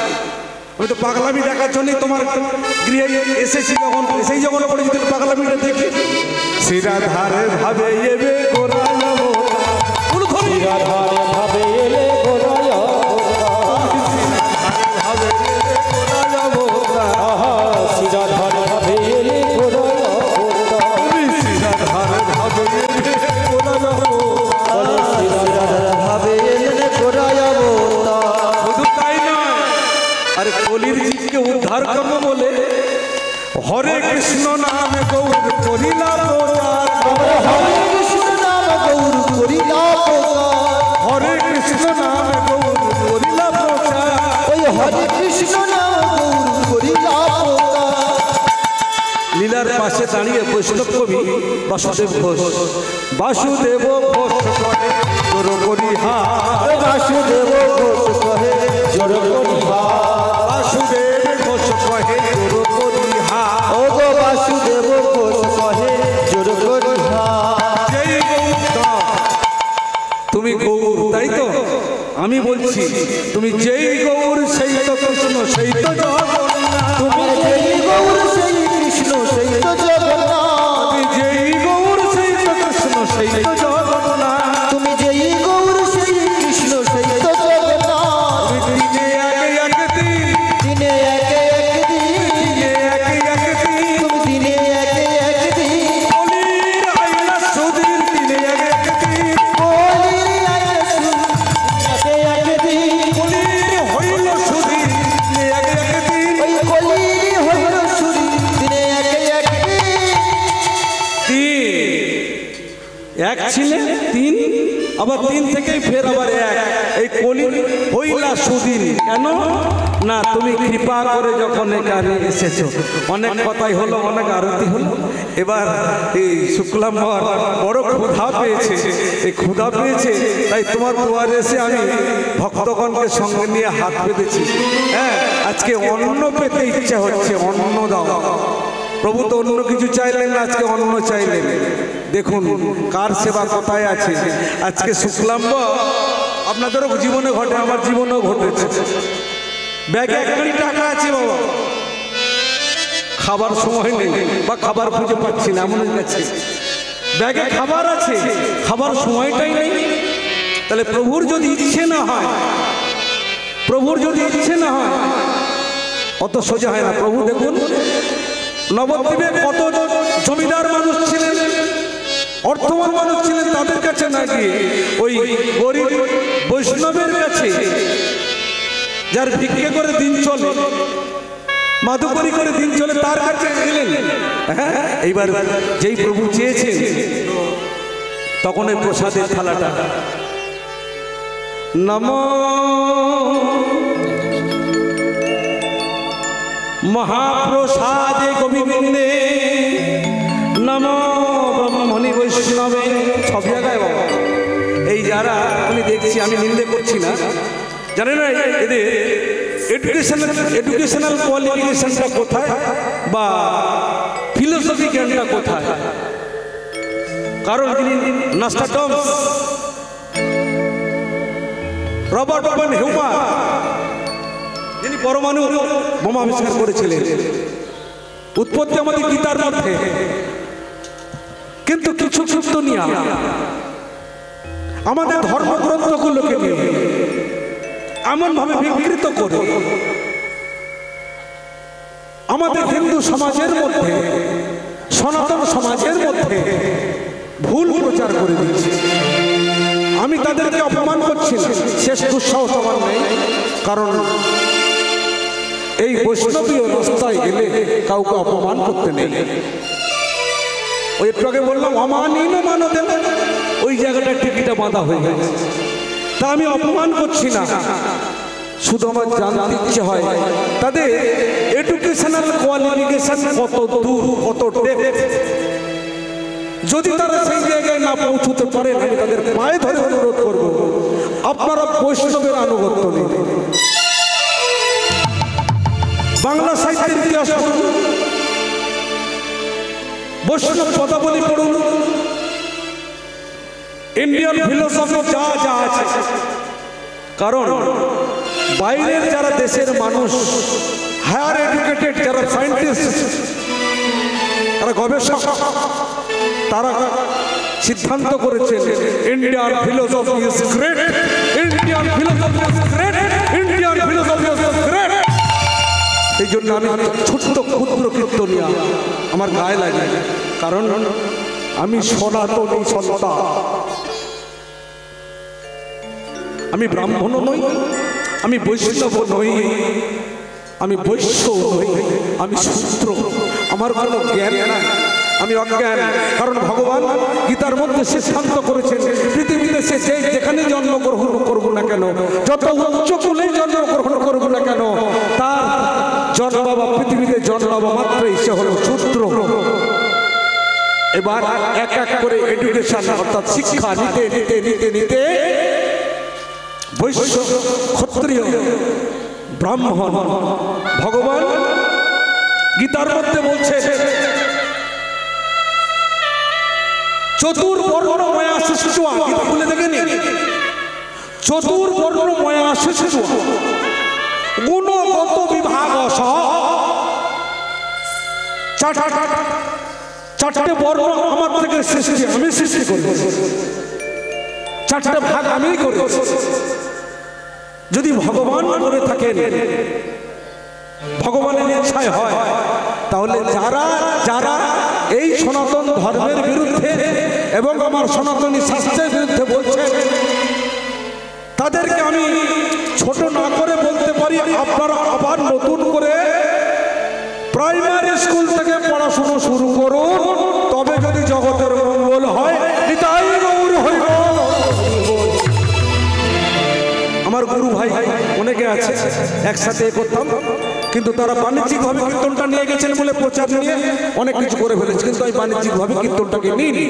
আমি তো পাগলামি দেখার জন্যই তোমার গৃহে এসেছি, যখন এসেই যখন পড়েছি তুমি পাগলামিটা দেখি। শিরা ধারে ভাবে এবে গোরা যাবো, শিরাধারে ভাবে এলে গোরায় ভাবে এবে গোরা যাবো, শিরাধারে ভাবে এলে গোরায় শিরা ধারে ভাবে এবে গোরা যাবো। ভাবে এলেন গোড়ায় অবতার। শুধু তাই নয়, আরে কলির জীবকে উদ্ধার করবো বলে হরে কৃষ্ণ নামে গৌর করিলা প্রচার, হরে কৃষ্ণ নাম গৌর করিলা প্রচার। হরে কৃষ্ণ নামে গৌর করিলা প্রচার। ওই হরে কৃষ্ণ নাম গৌর করিলা প্রচার। লীলার পাশে দাঁড়িয়ে বৈষ্ণব কবি বাসুদেব ঘোষ, বাসুদেব ঘোষ করে জোর করি হার, বাসুদেব ঘোষ কহে জোর করি হার। বাসুদেব ঘোষ কহে জোর করি হার। ও গো বাসুদেব ঘোষ কহে জোর করি হার। যেই গৌর তুমি গৌর, তাই তো? আমি বলছি তুমি যেই গৌর সেই তো কৃষ্ণ সেই তো জগন্নাথ তুমি যেই গৌর সেই কৃষ্ণ সেই তো জগন্নাথ তুমি যেই গৌর সেই তো কৃষ্ণ সেই তো জগন্নাথ তুমি যেই গৌর সেই কৃষ্ণ সেই তো জগন্নাথ তুমি দিনে একে দিন দিনে একে এক দিন দিনে একে দিন তুমি দিনে একে এক দিন কলির আইলা সুধীর দিনে একে দিন কলির আইলা একে এক দিন কলির হইল সুধীর দিনে একে দিন ওই কলির হইল সুরি দিনে একে এক দিন এক ছিলেন তিন আবার তিন থেকেই ফের আবার এক এই কলি হইলা সুদিন কেন না তুমি কৃপা করে যখন এখানে এসেছো অনেক কথাই হলো অনেক আরতি হলো এবার এই শুক্লাম্বর বড় ক্ষুধা পেয়েছে এই ক্ষুধা পেয়েছে তাই তোমার দুয়ারে এসে আমি ভক্তগণকে সঙ্গে নিয়ে হাত পেতেছি হ্যাঁ আজকে অন্ন পেতে ইচ্ছা হচ্ছে অন্ন দাও প্রভু তো অন্য কিছু চাইলেন না আজকে অন্ন চাইলেন দেখুন কার সেবা কোথায় আছে আজকে শুক্লাম্ব আপনাদেরও জীবনে ঘটে আমার জীবনেও ঘটেছে ব্যাগে 1 কোটি টাকা আছে বাবা খাবার সময় নেই বা খাবার খুঁজে পাচ্ছি না এমন কাছে ব্যাগে খাবার আছে খাবার সময়টাই নেই তাহলে প্রভুর যদি ইচ্ছে না হয় প্রভুর যদি ইচ্ছে না হয় অত সোজা হয় না প্রভু দেখুন নবদ্বীপে কত জমিদার মানুষ ছিলেন অর্থবান মানুষ ছিলেন তাদের কাছে না গিয়ে ওই গরিব বৈষ্ণবের কাছে যার ভিক্ষে করে দিন চলে মাধুকরী করে দিন চলে তার কাছে গেলেন হ্যাঁ এইবার যেই প্রভু চেয়েছেন তখন ওই প্রসাদের থালাটা নমো মহাপ্রসাদে গোবিন্দে নমো ব্রহ্মণি বৈষ্ণবে সব জায়গায় বাবা এই যারা আমি দেখছি আমি নিন্দে করছি না জানেন না এদের এডুকেশনাল কোয়ালিফিকেশনটা কোথায় বা ফিলোসফি জ্ঞানটা কোথায় কারণ তিনি নস্ট্রাডামস রবার্ট ওপেনহেইমার যিনি পরমাণু বোমা আবিষ্কার করেছিলেন উৎপত্তি আমাদের গীতার মধ্যে কিন্তু কিছু সূত্র নিয়ে আমাদের ধর্মগ্রন্থগুলোকে নিয়ে এমন ভাবে বিকৃত করে আমাদের হিন্দু সমাজের মধ্যে সনাতন সমাজের মধ্যে ভুল প্রচার করে দিয়েছে আমি তাদেরকে অপমান করছি না শেষ দুঃসাহস আমার নেই কারণ এই বৈষ্ণবীয় রাস্তায় গেলে কাউকে অপমান করতে নেই ওই একটু আগে বললাম অমানীন মানদেন ওই জায়গাটা টিকিটা বাঁধা হয়ে গেছে তা আমি অপমান করছি না শুধু আমার জানতে ইচ্ছে হয় তাদের এডুকেশনাল কোয়ালিফিকেশন কত দূর কত ডেপথ যদি তারা সেই জায়গায় না পৌঁছতে পারে আমি তাদের পায়ে ধরে অনুরোধ করব আপনারা বৈষ্ণবের আনুগত্য নিন বাংলা সাহিত্যের ইতিহাস পড়ুন বৈষ্ণব পদাবলী পড়ুন ইন্ডিয়ান ফিলোসফি যা যা আছে কারণ বাইরের যারা দেশের মানুষ হায়ার এডুকেটেড যারা সায়েন্টিস্ট তারা গবেষক তারা সিদ্ধান্ত করেছেন Indian philosophy is great Indian philosophy is great Indian philosophy is great এই জন্য আমি ছোট্ট ক্ষুদ্র কীর্তনিয়া আমার গায়ে লাগে কারণ আমি সনাতনী সত্তা আমি ব্রাহ্মণ নই আমি বৈষ্ণব নই আমি বৈশ্য নই আমি শূদ্র আমার কোনো জ্ঞান নাই আমি অজ্ঞান কারণ ভগবান গীতার মধ্যে সিদ্ধান্ত করেছেন পৃথিবীতে সে যেখানে জন্মগ্রহণ করব না কেন যত উচ্চ কুলে জন্মগ্রহণ করব না কেন তার জন্মাবা পৃথিবীতে জন্মাবা মাত্রই সে হলো শূদ্র এবার এক এক করে এডুকেশন অর্থাৎ শিক্ষা নিতে নিতে নিতে নিতে বৈশ্য ক্ষত্রিয় ব্রাহ্মণ ভগবান গীতার মধ্যে বলছে চতুর্বর্ণ মায়া সৃষ্টি গীতা খুলে দেখেনি চতুর্বর্ণময়া শিশু গুণগত বিভাগ চারটে বর্ণ আমার থেকে সৃষ্টি, আমি সৃষ্টি করি, চারটে ভাগ আমি করি। যদি ভগবান করে থাকেন, ভগবানের ইচ্ছায় হয়, তাহলে যারা যারা এই সনাতন ধর্মের বিরুদ্ধে এবং আমার সনাতনী শাস্ত্রের বিরুদ্ধে বলছে, তাদেরকে আমি ছোট না করে বলতে পারি, আপনারা আবার নতুন করে প্রাইমারি স্কুল থেকে পড়াশুনো শুরু করুন, তবে যদি জগতের মঙ্গল হয়। নিতাই গৌর হরি বল। আমার গুরু ভাই অনেকে আছে, একসাথে করতাম, কিন্তু তারা বাণিজ্যিকভাবে কীর্তনটা নিয়ে গেছেন বলে প্রচার নিয়ে অনেক কিছু করে ফেলেছে, কিন্তু আমি বাণিজ্যিকভাবে কীর্তনটাকে নিইনি।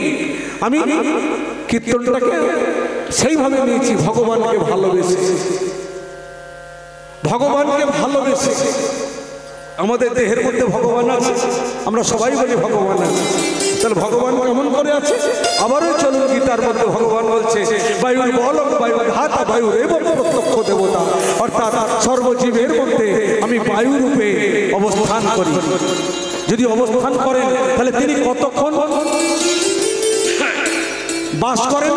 আমি কীর্তনটাকে সেইভাবে নিয়েছি ভগবানকে ভালোবেসে, ভগবানকে ভালোবেসে। আমাদের দেহের মধ্যে ভগবান আছে, আমরা সবাই বলি ভগবান আছে, তাহলে ভগবান কেমন করে আছে? আবারও চলুন গীতার মধ্যে ভগবান বলছে, বায়ুর বলক বায়ুর ধাতা বায়ুর এবং প্রত্যক্ষ দেবতা, অর্থাৎ সর্বজীবের মধ্যে আমি বায়ু রূপে অবস্থান করি। যদি অবস্থান করেন তাহলে তিনি কতক্ষণ বাস করেন?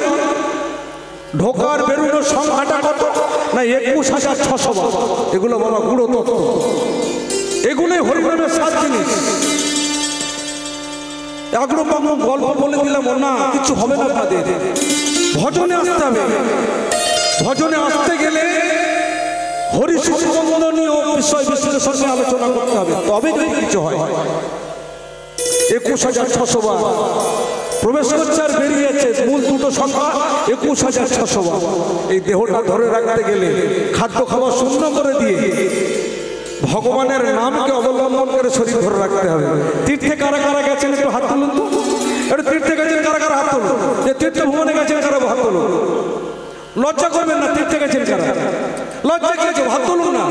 ঢোকার বেরোনোর সংখ্যাটা কত না 21,600 বার। এগুলো বাবা গুঁড়ো তত্ত্ব, এগুলোই হরিনামের 7 জিনিস। একরকম গল্প বলে দিলাম না, কিছু হবে না আপনাদের। ভজনে আসতে হবে, ভজনে আসতে গেলে হরি সম্বন্ধনীয় বিষয় বিশ্লেষণে আলোচনা করতে হবে, তবে যদি কিছু হয়। 21,600 বার প্রবেশ করছে আর বেরিয়েছে, মূল দুটো সংখ্যা 21,600 বার। এই দেহটা ধরে রাখতে গেলে খাদ্য খাওয়া শূন্য করে দিয়ে ভগবানের নামকে অবলম্বন করে শরীর ধরে রাখতে হবে। তীর্থে কারা কারা গেছেন একটু হাত তুলুন তো, একটু তীর্থে গেছেন কারা কারা হাত তুলুন, যে তীর্থ ভ্রমণে গেছেন কারা হাত তুলুন। লজ্জা করবেন না, তীর্থে গেছেন কারা, লজ্জা গিয়েছে হাত তুলুন না।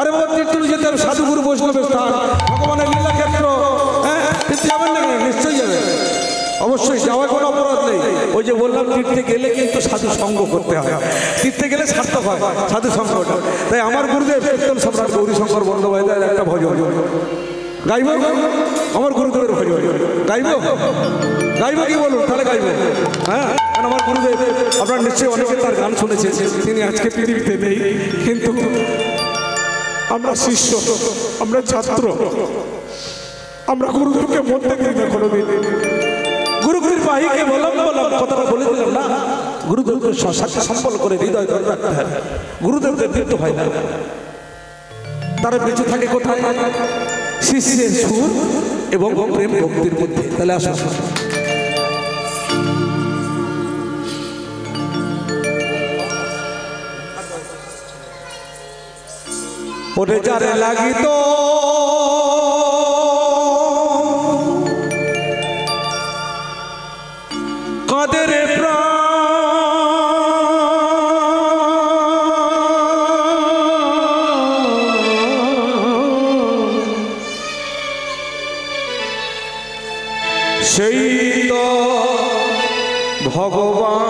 আরে বাবা তীর্থ যেতে হবে, সাধুগুরু বৈষ্ণবের স্থান, ভগবানের লীলাক্ষেত্র, হ্যাঁ তীর্থে যাবেন না? নিশ্চয়ই যাবেন, অবশ্যই যাওয়ার কোনো অপরাধ নেই। ওই যে বললাম তীর্থে গেলে কিন্তু সাধু সঙ্গ করতে হয়, তীর্থে গেলে সার্থক হয় সাধু সঙ্গটা। তাই আমার গুরুদেব কীর্তন সম্রাট গৌরীশঙ্কর বন্দ্যোপাধ্যায়ের একটা ভজন গাইব, আমার গুরুদেবের ভজন গাইব, গাইব কি বলুন? তাহলে গাইব, হ্যাঁ। কারণ আমার গুরুদেব, আপনারা নিশ্চয়ই অনেকে তার গান শুনেছেন, তিনি আজকে পৃথিবীতে নেই, কিন্তু আমরা শিষ্য, আমরা ছাত্র, আমরা গুরুদেবকে মধ্যে দিই না কোনোদিন। গুরুগুরুর বাহিকে বললাম কথাটা বলে দিলাম না, গুরুদেবকে সাথে সম্পল করে হৃদয় ধরে রাখতে হয়। গুরুদেবদের মৃত্যু হয় না, তারা বেঁচে থাকে কোথায়? শিষ্যের সুর এবং প্রেম ভক্তির মধ্যে। তাহলে আসুন, ওরে যারে লাগিত কাদের প্রাণ, সেই তো ভগবান,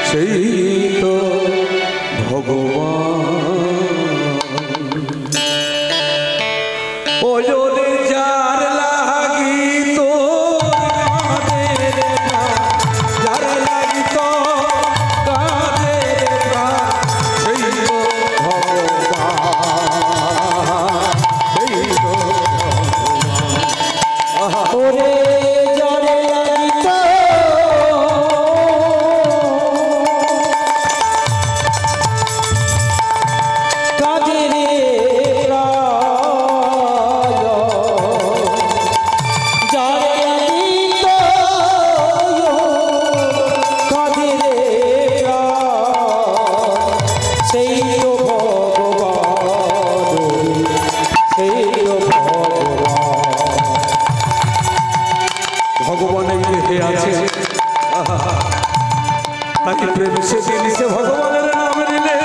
সেই তো ভগবান। ওজনে যার লাগিত কাদের প্রাণ, যার লাগিত কাদের প্রাণ, সেই তো ভগবান, সেই তো ভগবান। ওরে যারে লাগিত কাদের ভগবানের দেহে আছে, তাকে প্রেম সে দিলিছে ভগবানের নাম নিলে,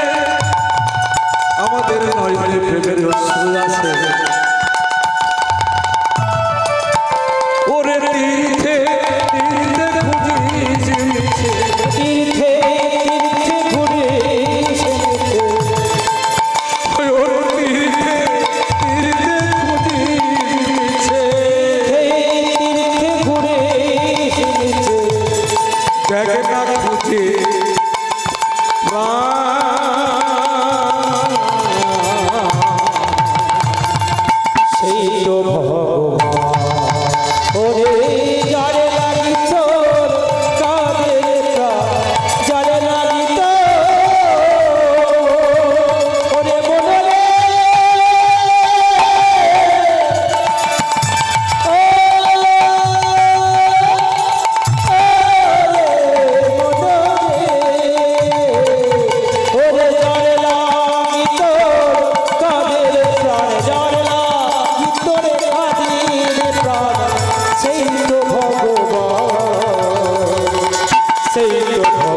আমাদের নয় প্রেমের অশ্রু আছে। ওরে তীর্থে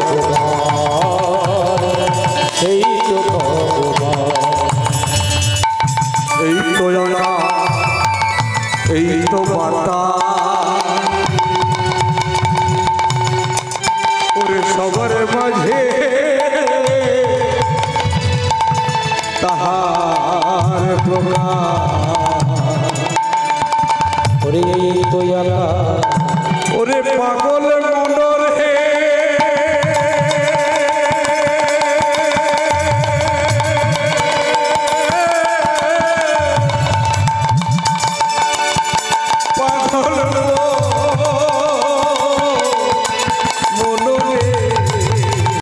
ভগবান সেই তো ভগবান এই তো জানা, এই তো বার্তা, ওরে সবার মাঝে